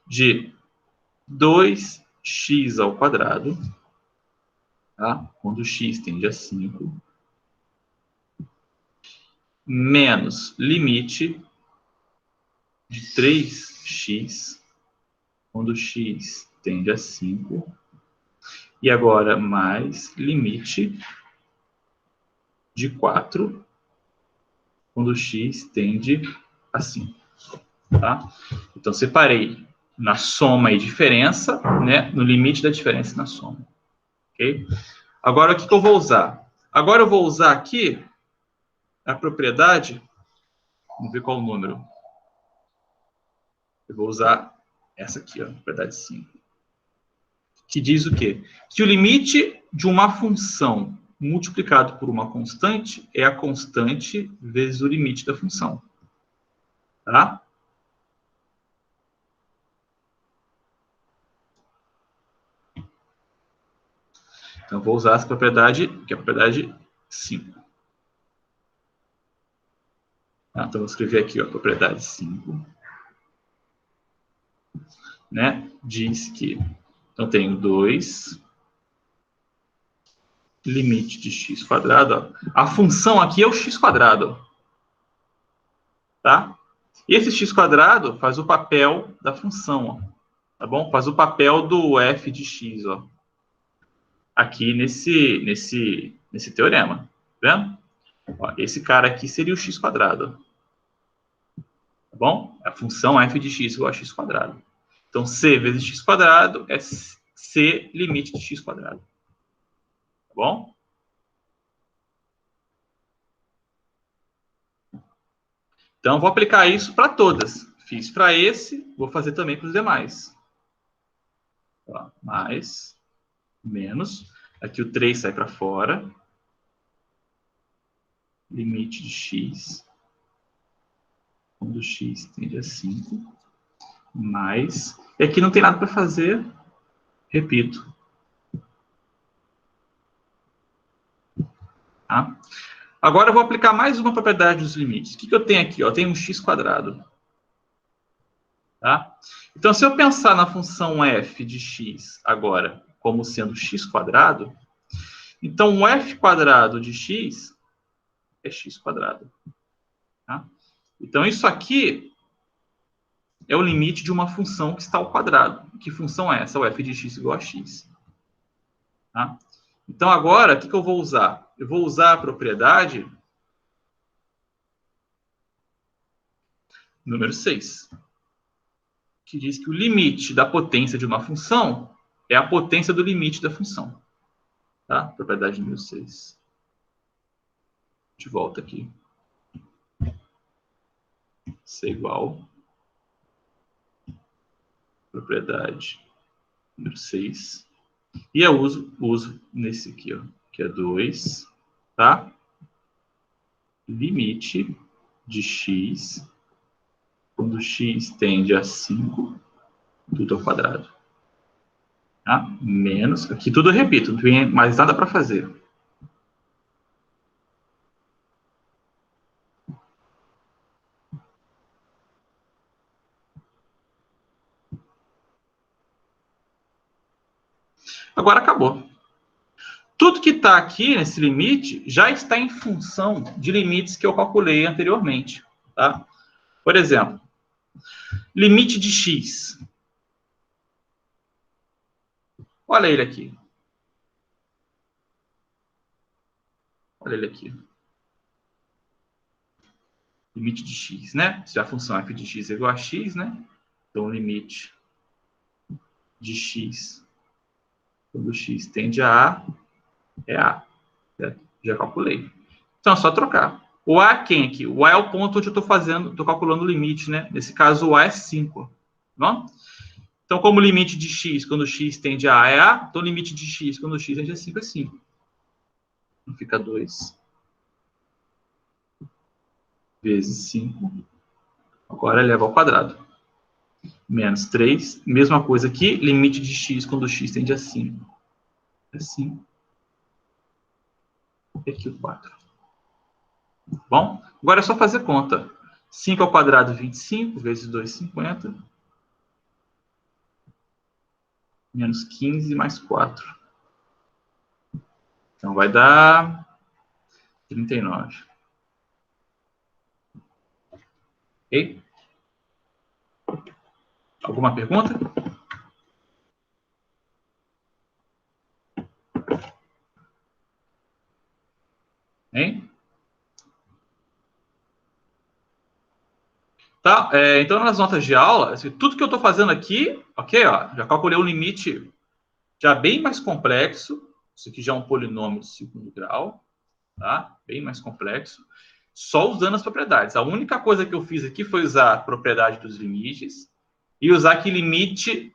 de 2x ao quadrado, tá? Quando x tende a 5, menos limite de 3x, quando x tende a 5, e agora mais limite de 4, quando x tende a 5. Tá? Então, separei na soma e diferença, né? No limite da diferença e na soma. Ok? Agora, o que eu vou usar? Agora eu vou usar aqui a propriedade, vamos ver qual o número. Eu vou usar essa aqui, ó, propriedade 5. Que diz o quê? Que o limite de uma função multiplicado por uma constante é a constante vezes o limite da função. Tá? Então, eu vou usar essa propriedade, que é a propriedade 5. Tá? Então, vou escrever aqui, ó, a propriedade 5. Né? Diz que, então, tenho 2, limite de x quadrado. Ó. A função aqui é o x quadrado. Tá? E esse x quadrado faz o papel da função. Ó. Tá bom? Faz o papel do f de x. Ó. Aqui nesse teorema. Tá vendo? Ó, esse cara aqui seria o x quadrado. Tá bom? A função f de x igual a x quadrado. Então, c vezes x quadrado é c limite de x quadrado. Tá bom? Então, eu vou aplicar isso para todas. Fiz para esse, vou fazer também para os demais. Ó, mais, menos. Aqui o 3 sai para fora. limite de x quando x tende a 5, mais... E aqui não tem nada para fazer, repito. Tá? Agora eu vou aplicar mais uma propriedade dos limites. O que eu tenho aqui? Eu tenho um x². Tá? Então, se eu pensar na função f de x agora como sendo x², então o f² de x é x². Tá? Então, isso aqui é o limite de uma função que está ao quadrado. Que função é essa? O f de x igual a x. Tá? Então, agora, o que eu vou usar? Eu vou usar a propriedade número 6, que diz que o limite da potência de uma função é a potência do limite da função. Tá? Propriedade número 6. De volta aqui. C igual. Propriedade número 6. E eu uso nesse aqui, ó, que é 2, tá? Limite de x quando x tende a 5, tudo ao quadrado. Tá? Menos, aqui tudo eu repito, não tem mais nada para fazer. Agora acabou. Tudo que está aqui nesse limite já está em função de limites que eu calculei anteriormente. Tá? Por exemplo, limite de x. Olha ele aqui. Olha ele aqui. Limite de x, né? Se a função f de x é igual a x, né? Então, o limite de x quando x tende a A é A. Já calculei. Então, é só trocar. O A é quem aqui? O A é o ponto onde eu estou calculando o limite, né? Nesse caso, o A é 5. Tá? Então, como o limite de x quando x tende a A é A, então o limite de x quando x tende a 5 é 5. Então, fica 2 vezes 5. Agora eleva ao quadrado. Menos 3. Mesma coisa aqui. Limite de x quando x tende a 5. É 5. E aqui o 4. Bom, agora é só fazer conta. 5 ao quadrado, 25, vezes 2, 50. Menos 15 mais 4. Então, vai dar 39. Ok? Alguma pergunta? Hein? Tá? Então, nas notas de aula, assim, tudo que eu estou fazendo aqui, ok? Ó, já calculei um limite já bem mais complexo. Isso aqui já é um polinômio de segundo grau. Tá? Bem mais complexo. Só usando as propriedades. A única coisa que eu fiz aqui foi usar a propriedade dos limites e usar que limite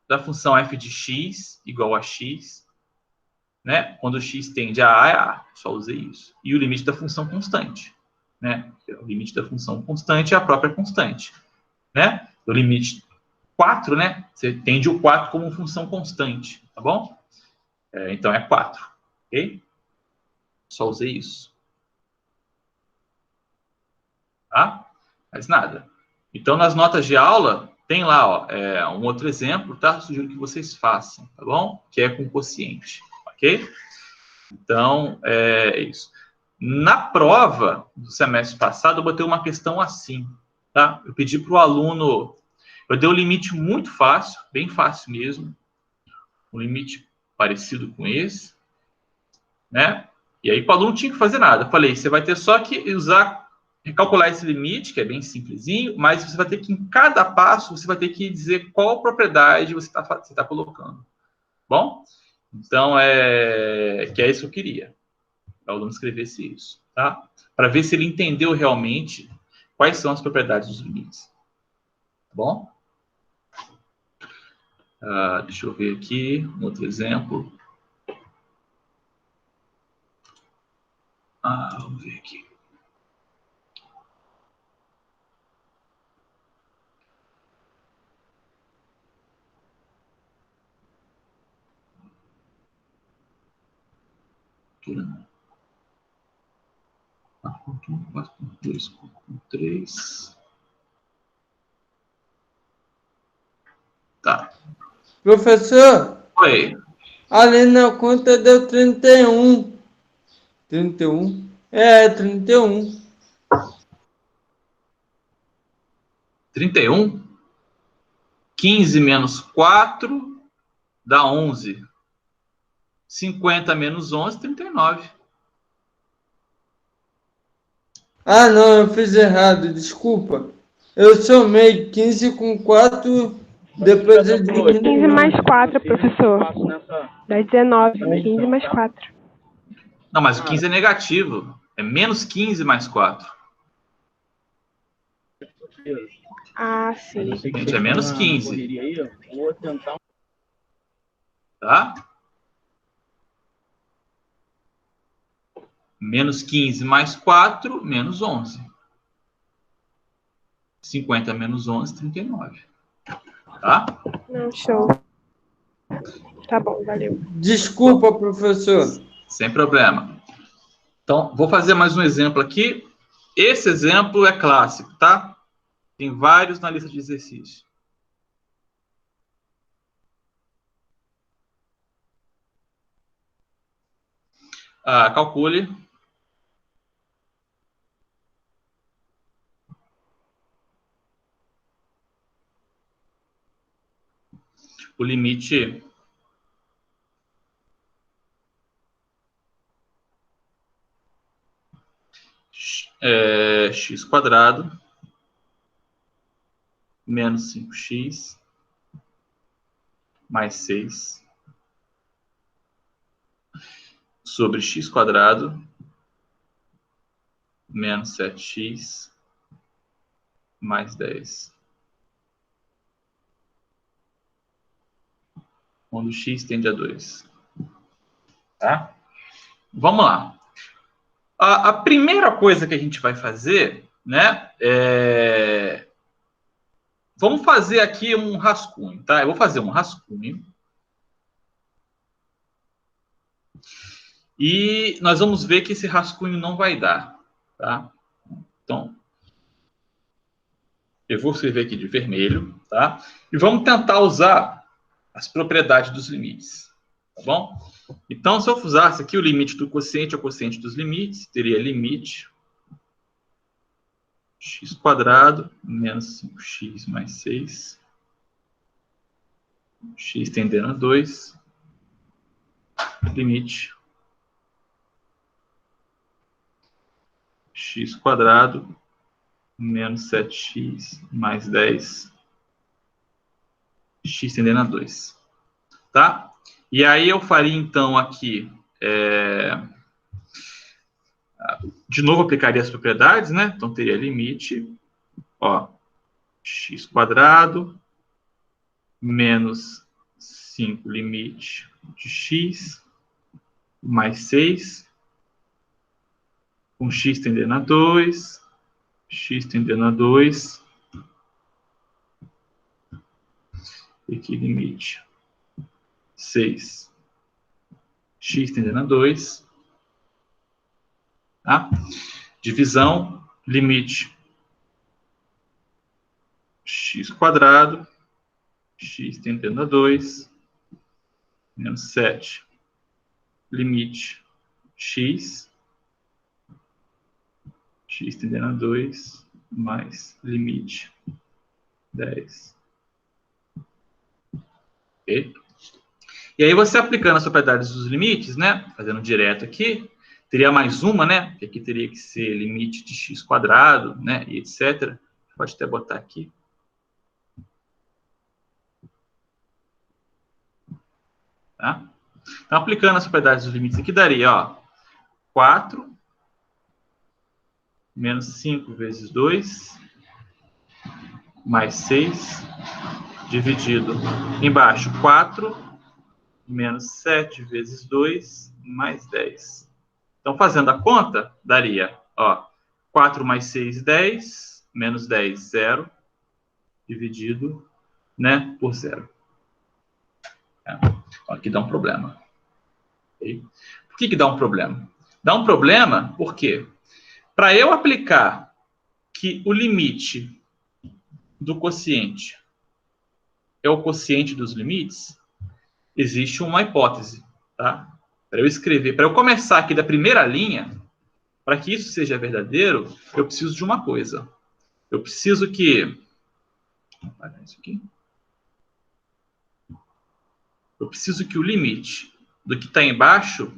da função f de x igual a x, né? Quando x tende a A, é A. Só usei isso. E o limite da função constante. Né? O limite da função constante é a própria constante. Né? O limite 4, né? Você entende o 4 como função constante, tá bom? Então é 4, ok? Só usei isso. Tá? Mais nada. Então, nas notas de aula, tem lá ó, um outro exemplo, tá? Sugiro que vocês façam, tá bom? Que é com quociente, ok? Então, é isso. Na prova do semestre passado, eu botei uma questão assim, tá? Eu pedi para o aluno... Eu dei um limite muito fácil, bem fácil mesmo. Um limite parecido com esse, né? E aí, o aluno não tinha que fazer nada. Eu falei, você vai ter só que recalcular esse limite, que é bem simplesinho, mas você vai ter que, em cada passo, você vai ter que dizer qual propriedade você tá colocando. Bom? Então, que é isso que eu queria. O aluno escrevesse isso, tá? Para ver se ele entendeu realmente quais são as propriedades dos limites. Tá bom? Deixa eu ver aqui, um outro exemplo. Vamos ver aqui. né? 4.1, 4.2, 4.3. Tá. Professor, Oi. ali na conta deu 31. 31? É, 31. 31. 15 menos 4 dá 11. 50 menos 11, 39. Ah, não, eu fiz errado, desculpa. Eu somei 15 com 4, depois eu diminui. 15 mais 4, professor. Dá 19. 15 mais 4. Não, mas o 15 é negativo. É menos 15 mais 4. Ah, sim. Gente, é menos 15. Tá? Menos 15 mais 4, menos 11. 50 menos 11, 39. Tá? Não, show. Tá bom, valeu. Desculpa, professor. Sem problema. Então, vou fazer mais um exemplo aqui. Esse exemplo é clássico, tá? Tem vários na lista de exercícios. Calcule. O limite x quadrado menos 5x mais 6 sobre x quadrado menos 7x mais 10. Quando x tende a 2. Tá? Vamos lá. A primeira coisa que a gente vai fazer, né, vamos fazer aqui um rascunho, tá? Eu vou fazer um rascunho. E nós vamos ver que esse rascunho não vai dar, tá? Então, eu vou escrever aqui de vermelho, tá? E vamos tentar usar as propriedades dos limites, tá bom? Então, se eu usasse aqui o limite do quociente ao quociente dos limites, teria limite x quadrado menos 5x mais 6, x tendendo a 2, limite x quadrado menos 7x mais 10, x tendendo a 2. Tá? E aí eu faria, então, aqui... de novo, aplicaria as propriedades, né? Então, teria limite, ó, x quadrado menos 5 limite de x mais 6, com x tendendo a 2, x tendendo a 2, e aqui limite 6, x tendendo a 2, tá? Divisão, limite x quadrado, x tendendo a 2, menos 7, limite x tendendo a 2, mais limite 10. Ok? E aí você aplicando as propriedades dos limites, né? Fazendo direto aqui, teria mais uma, né? Que aqui teria que ser limite de x quadrado, né? E etc. Pode até botar aqui. Tá? Então, aplicando as propriedades dos limites aqui, daria, ó, 4 menos 5 vezes 2, mais 6, dividido embaixo, 4 menos 7 vezes 2, mais 10. Então, fazendo a conta, daria, ó, 4 mais 6, 10, menos 10, 0, dividido, né, por 0. Aqui dá um problema. Okay? Por que dá um problema? Dá um problema porque, para eu aplicar que o limite do quociente é o quociente dos limites, existe uma hipótese, tá? Para eu escrever, para eu começar aqui da primeira linha, para que isso seja verdadeiro, eu preciso de uma coisa. Eu preciso que... Vou apagar isso aqui. Eu preciso que o limite do que está embaixo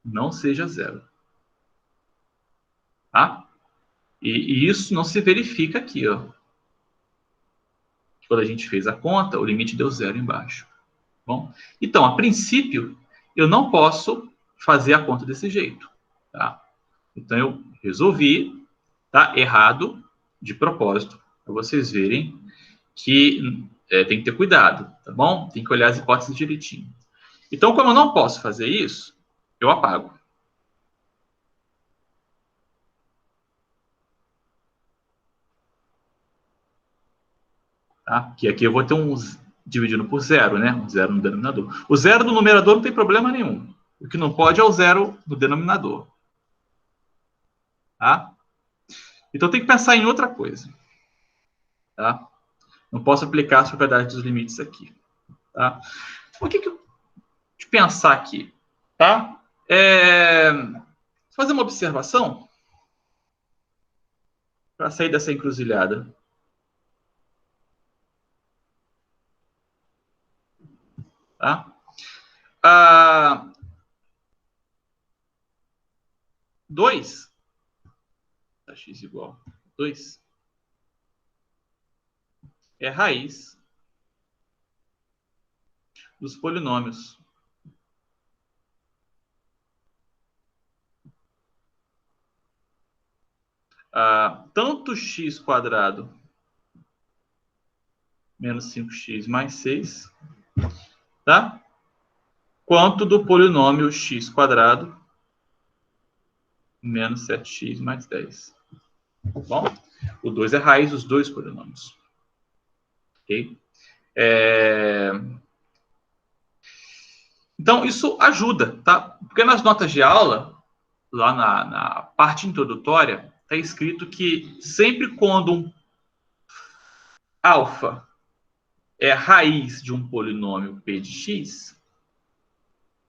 não seja zero. Tá? E isso não se verifica aqui, ó. Quando a gente fez a conta, o limite deu zero embaixo. Bom, então, a princípio, eu não posso fazer a conta desse jeito. Tá? Então, eu resolvi, tá? Errado, de propósito, para vocês verem que tem que ter cuidado, tá bom? Tem que olhar as hipóteses direitinho. Então, como eu não posso fazer isso, eu apago. Tá? Que aqui eu vou ter um dividindo por zero, né? Um zero no denominador. O zero no numerador não tem problema nenhum. O que não pode é o zero no denominador. Tá? Então, tem que pensar em outra coisa. Tá? Não posso aplicar as propriedades dos limites aqui. Tá? O que eu de pensar aqui? Tá? Fazer uma observação para sair dessa encruzilhada. Tá? 2, tá, x igual a 2, é raiz dos polinômios tanto x quadrado menos 5x mais 6, tá? Quanto do polinômio x quadrado menos 7x mais 10. Bom, o 2 é raiz dos dois polinômios. Ok? Então, isso ajuda, tá? Porque nas notas de aula, lá na parte introdutória, está escrito que sempre quando um alfa é a raiz de um polinômio p de x,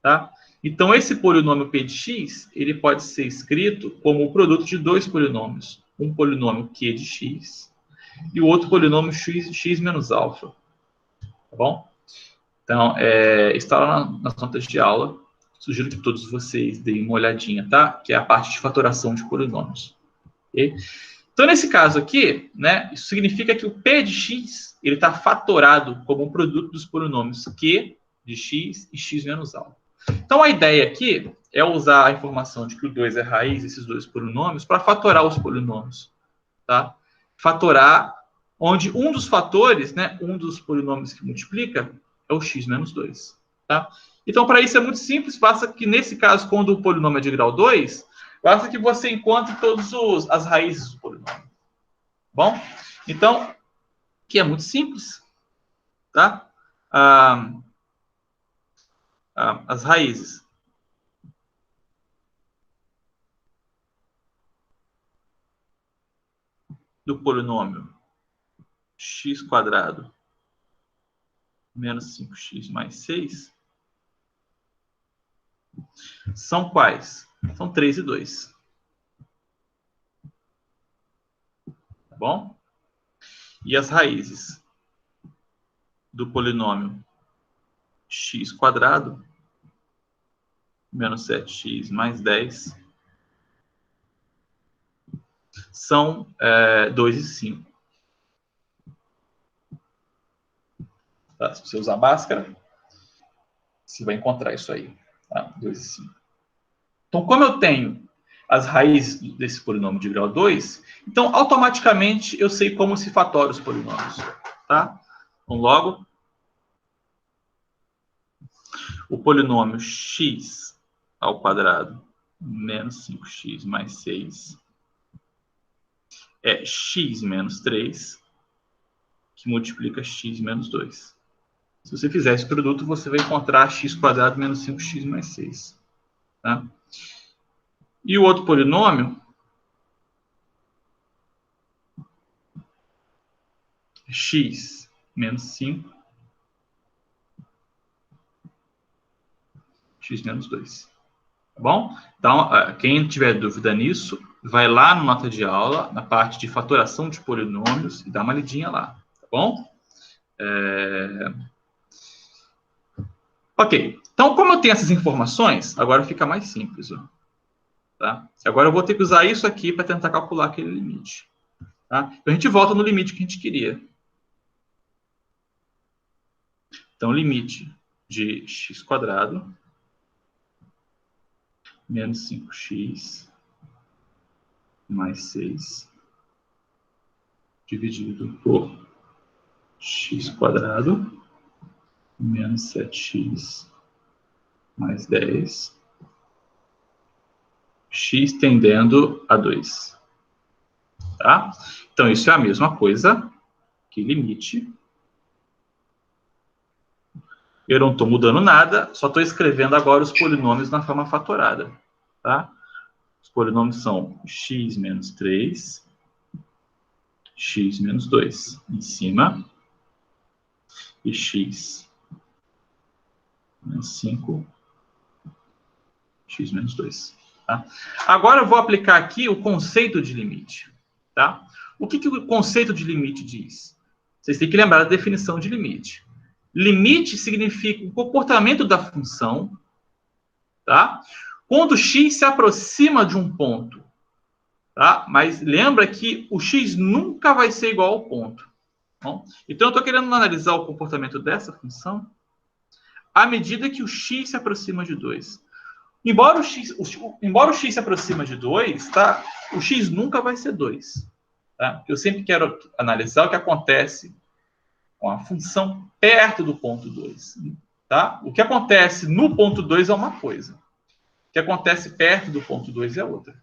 tá? Então, esse polinômio p de x, ele pode ser escrito como o produto de dois polinômios. Um polinômio q de x e o outro polinômio x menos alfa. Tá bom? Então, está lá nas notas de aula. Sugiro que todos vocês deem uma olhadinha, tá? Que é a parte de fatoração de polinômios. Okay? Então, nesse caso aqui, né, isso significa que o p de x ele está fatorado como um produto dos polinômios q de x e x menos alfa. Então, a ideia aqui é usar a informação de que o 2 é raiz desses dois polinômios para fatorar os polinômios. Tá? Fatorar onde um dos fatores, né, um dos polinômios que multiplica, é o x menos 2. Tá? Então, para isso é muito simples, basta que, nesse caso, quando o polinômio é de grau 2, basta que você encontre todas as raízes do polinômio. Bom? Então, que é muito simples. Tá? As raízes do polinômio x quadrado menos 5x mais 6 são quais? São 3 e 2. Tá bom? E as raízes do polinômio x quadrado menos 7x mais 10 são 2 e 5. Tá? Se você usar máscara, você vai encontrar isso aí. Tá? 2 e 5. Então, como eu tenho as raízes desse polinômio de grau 2, então, automaticamente, eu sei como se fatora os polinômios. Tá? Então, logo, o polinômio x ao quadrado menos 5x mais 6 é x menos 3, que multiplica x menos 2. Se você fizer esse produto, você vai encontrar x quadrado menos 5x mais 6. Tá? E o outro polinômio, x menos 5, x menos 2. Tá bom? Então, quem tiver dúvida nisso, vai lá no nota de aula, na parte de fatoração de polinômios, e dá uma lidinha lá. Tá bom? Ok. Então, como eu tenho essas informações, agora fica mais simples. Ó. Tá? Agora eu vou ter que usar isso aqui para tentar calcular aquele limite. Tá? Então, a gente volta no limite que a gente queria. Então, limite de x² menos 5x mais 6 dividido por x² menos 7x mais 10, x tendendo a 2. Tá? Então, isso é a mesma coisa que limite. Eu não estou mudando nada, só estou escrevendo agora os polinômios na forma fatorada. Tá? Os polinômios são x menos 3, x menos 2 em cima, e x menos 5, x menos 2. Tá? Agora eu vou aplicar aqui o conceito de limite. Tá? O que o conceito de limite diz? Vocês têm que lembrar da definição de limite. Limite significa o comportamento da função, tá? Quando x se aproxima de um ponto. Tá? Mas lembra que o x nunca vai ser igual ao ponto. Bom? Então, eu estou querendo analisar o comportamento dessa função à medida que o x se aproxima de 2. Embora o x se aproxima de 2, tá? O x nunca vai ser 2. Tá? Eu sempre quero analisar o que acontece com a função perto do ponto 2. Tá? O que acontece no ponto 2 é uma coisa. O que acontece perto do ponto 2 é outra.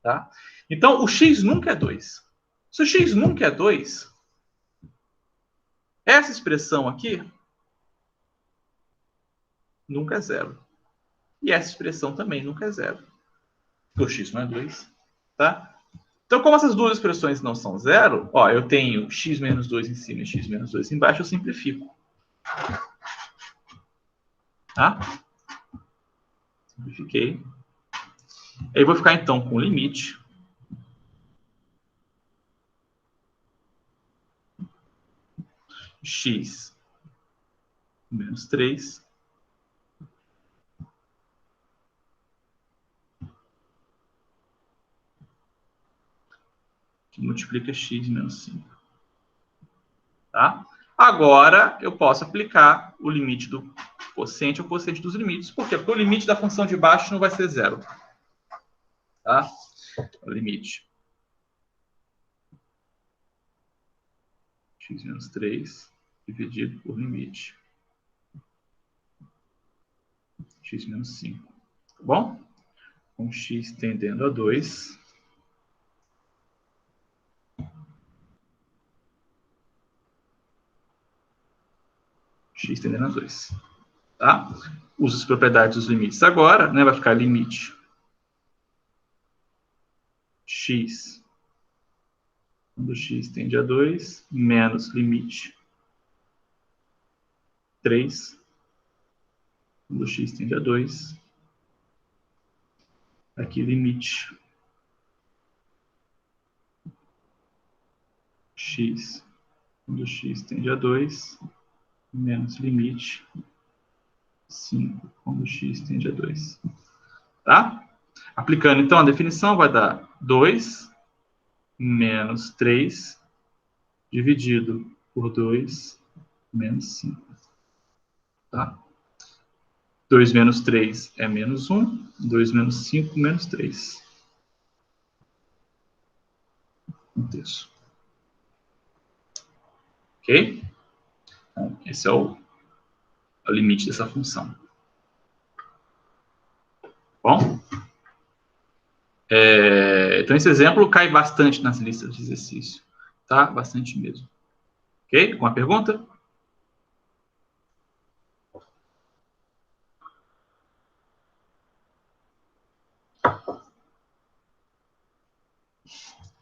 Tá? Então, o x nunca é 2. Se o x nunca é 2, essa expressão aqui nunca é 0. E essa expressão também nunca é 0. Porque o x não é 2. Tá? Então, como essas duas expressões não são 0, ó, eu tenho x menos 2 em cima e x menos 2 embaixo, eu simplifico. Tá? Simplifiquei. Aí eu vou ficar, então, com o limite x menos 3 que multiplica x menos 5. Tá? Agora, eu posso aplicar o limite do quociente ao quociente dos limites. Por quê? Porque o limite da função de baixo não vai ser 0. Tá? O limite x menos 3 dividido por limite x menos 5. Tá bom? Com x tendendo a 2. X tendendo a 2. Tá? Usa as propriedades dos limites agora, né? Vai ficar limite x quando x tende a 2 menos limite 3 quando x tende a 2. Aqui limite x quando x tende a 2 menos limite 5 quando x tende a 2. Tá? Aplicando, então, a definição vai dar 2 menos 3 dividido por 2 menos 5. Tá? 2 menos 3 é menos 1. 2 menos 5, menos 3. Um terço. Ok? Então, esse é o limite dessa função. Bom? Então, esse exemplo cai bastante nas listas de exercício. Tá? Bastante mesmo. Ok? Alguma pergunta?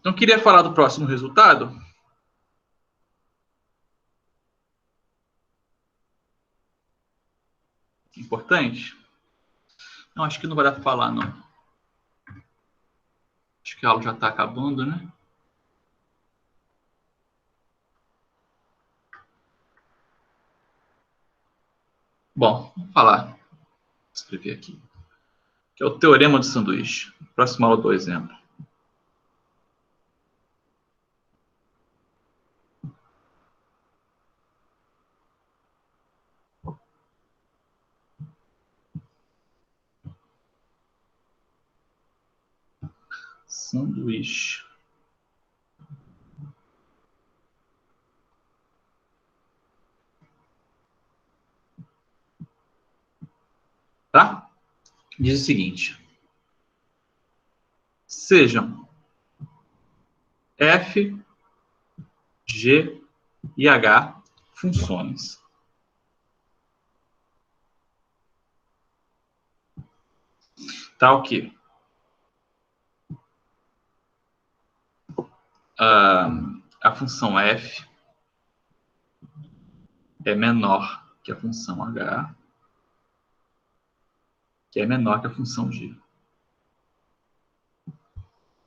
Então, queria falar do próximo resultado. Importante. Não, acho que não vai dar para falar, não. Acho que a aula já está acabando, né? Bom, vamos falar. Vou escrever aqui. Que é o teorema do sanduíche. Próxima aula do exemplo. Sanduíche. Tá? Diz o seguinte. Sejam f, g e h funções. Tá o quê? A função f é menor que a função h, que é menor que a função g.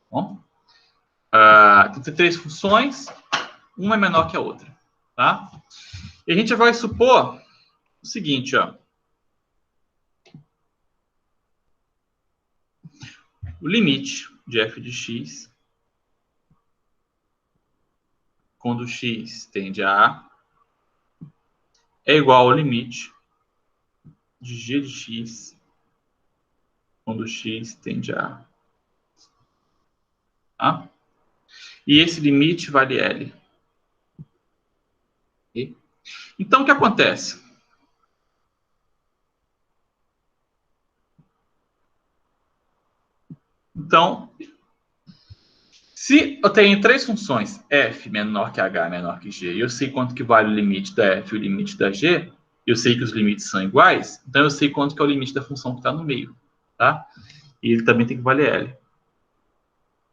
Bom? Então, tem 3 funções, uma é menor que a outra. Tá? E a gente vai supor o seguinte, ó. O limite de f de x, quando x tende a A, é igual ao limite de g de x, quando x tende a A. Tá? E esse limite vale L. Okay? Então, o que acontece? Então, se eu tenho 3 funções, f menor que h menor que g, e eu sei quanto que vale o limite da f e o limite da g, eu sei que os limites são iguais, então eu sei quanto que é o limite da função que está no meio. Tá? E ele também tem que valer L.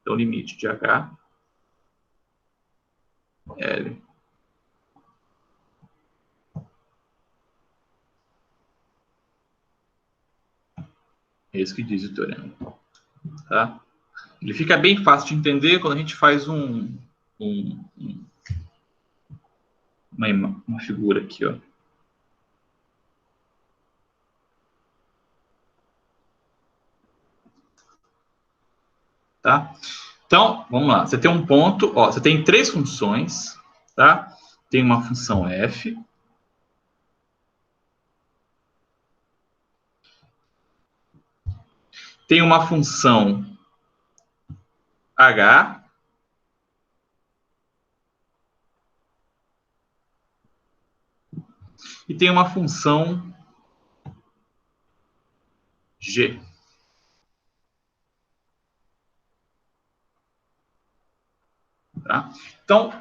Então, o limite de h, L. É isso que diz o teorema. Tá? Ele fica bem fácil de entender quando a gente faz uma figura aqui, ó. Tá? Então, vamos lá. Você tem um ponto, ó, você tem 3 funções, tá? Tem uma função f, tem uma função h, e tem uma função g. Tá? Então,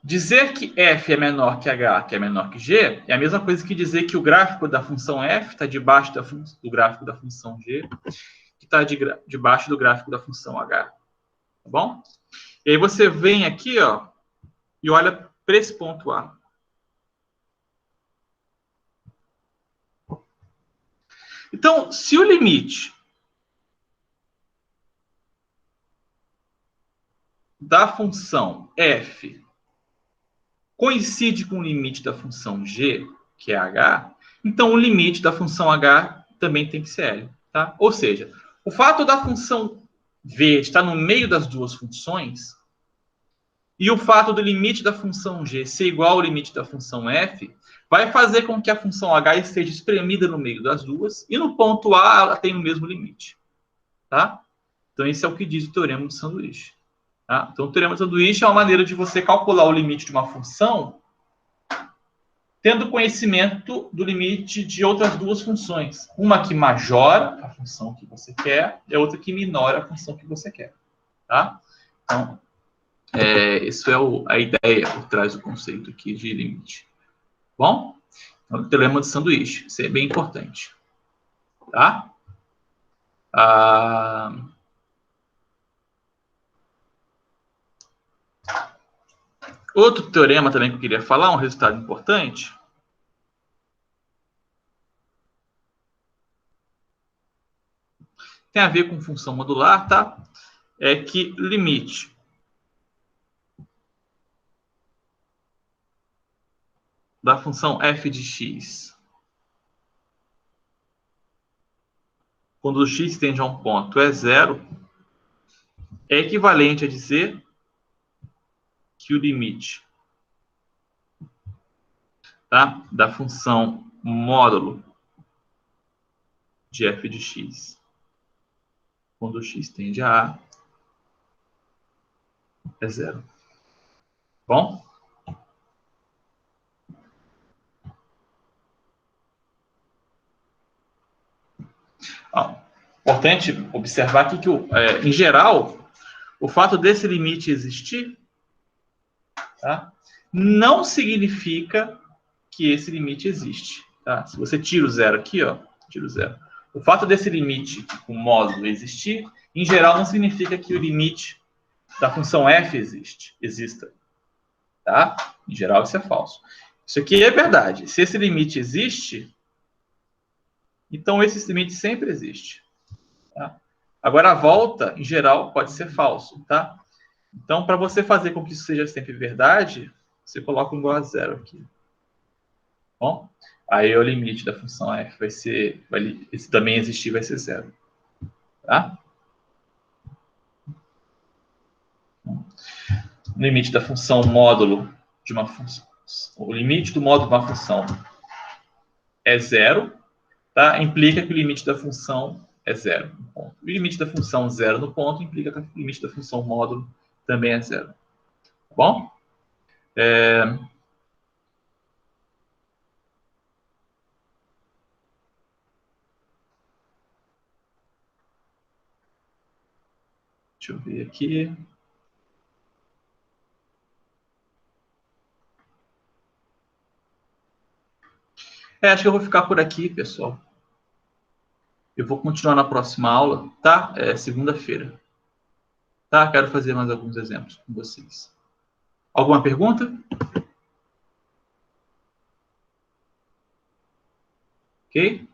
dizer que f é menor que h, que é menor que g, é a mesma coisa que dizer que o gráfico da função f está debaixo do gráfico da função g, que está debaixo do gráfico da função h. Tá bom? E aí você vem aqui, ó, e olha para esse ponto A. Então, se o limite da função f coincide com o limite da função g, que é h, então o limite da função h também tem que ser L. Tá? Ou seja, o fato da função v estar no meio das duas funções e o fato do limite da função g ser igual ao limite da função f vai fazer com que a função h esteja espremida no meio das duas e no ponto A ela tem o mesmo limite. Tá? Então, esse é o que diz o teorema do sanduíche. Tá? Então, o teorema do sanduíche é uma maneira de você calcular o limite de uma função tendo conhecimento do limite de outras duas funções. Uma que majora a função que você quer e a outra que minora a função que você quer. Tá? Então, isso é a ideia por trás do conceito aqui de limite. Bom? Então, o teorema do sanduíche. Isso é bem importante. Tá? Outro teorema também que eu queria falar, um resultado importante. Tem a ver com função modular, tá? É que limite da função f de x, quando o x tende a um ponto é zero, é equivalente a dizer que o limite, tá, da função módulo de f de x, quando o x tende a A, é zero. Bom? Importante observar aqui que, em geral, o fato desse limite existir, tá, não significa que esse limite existe. Tá? Se você tira o zero aqui, ó, tira o zero. O fato desse limite, o módulo, existir, em geral, não significa que o limite da função f exista. Tá? Em geral, isso é falso. Isso aqui é verdade. Se esse limite existe, então esse limite sempre existe. Tá? Agora, a volta, em geral, pode ser falso. Tá? Então, para você fazer com que isso seja sempre verdade, você coloca um igual a zero aqui. Bom? Aí o limite da função f vai ser, esse também existir, vai ser zero. Tá? O limite da função módulo de uma função, o limite do módulo de uma função é zero, tá? Implica que o limite da função é zero no ponto. O limite da função zero no ponto implica que o limite da função módulo também é zero. Tá bom? Deixa eu ver aqui. Acho que eu vou ficar por aqui, pessoal. Eu vou continuar na próxima aula, tá? Segunda-feira. Tá? Quero fazer mais alguns exemplos com vocês. Alguma pergunta? Ok?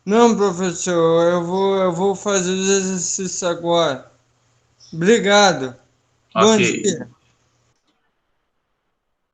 Não, professor, eu vou fazer os exercícios agora. Obrigado. Bom Ok. dia.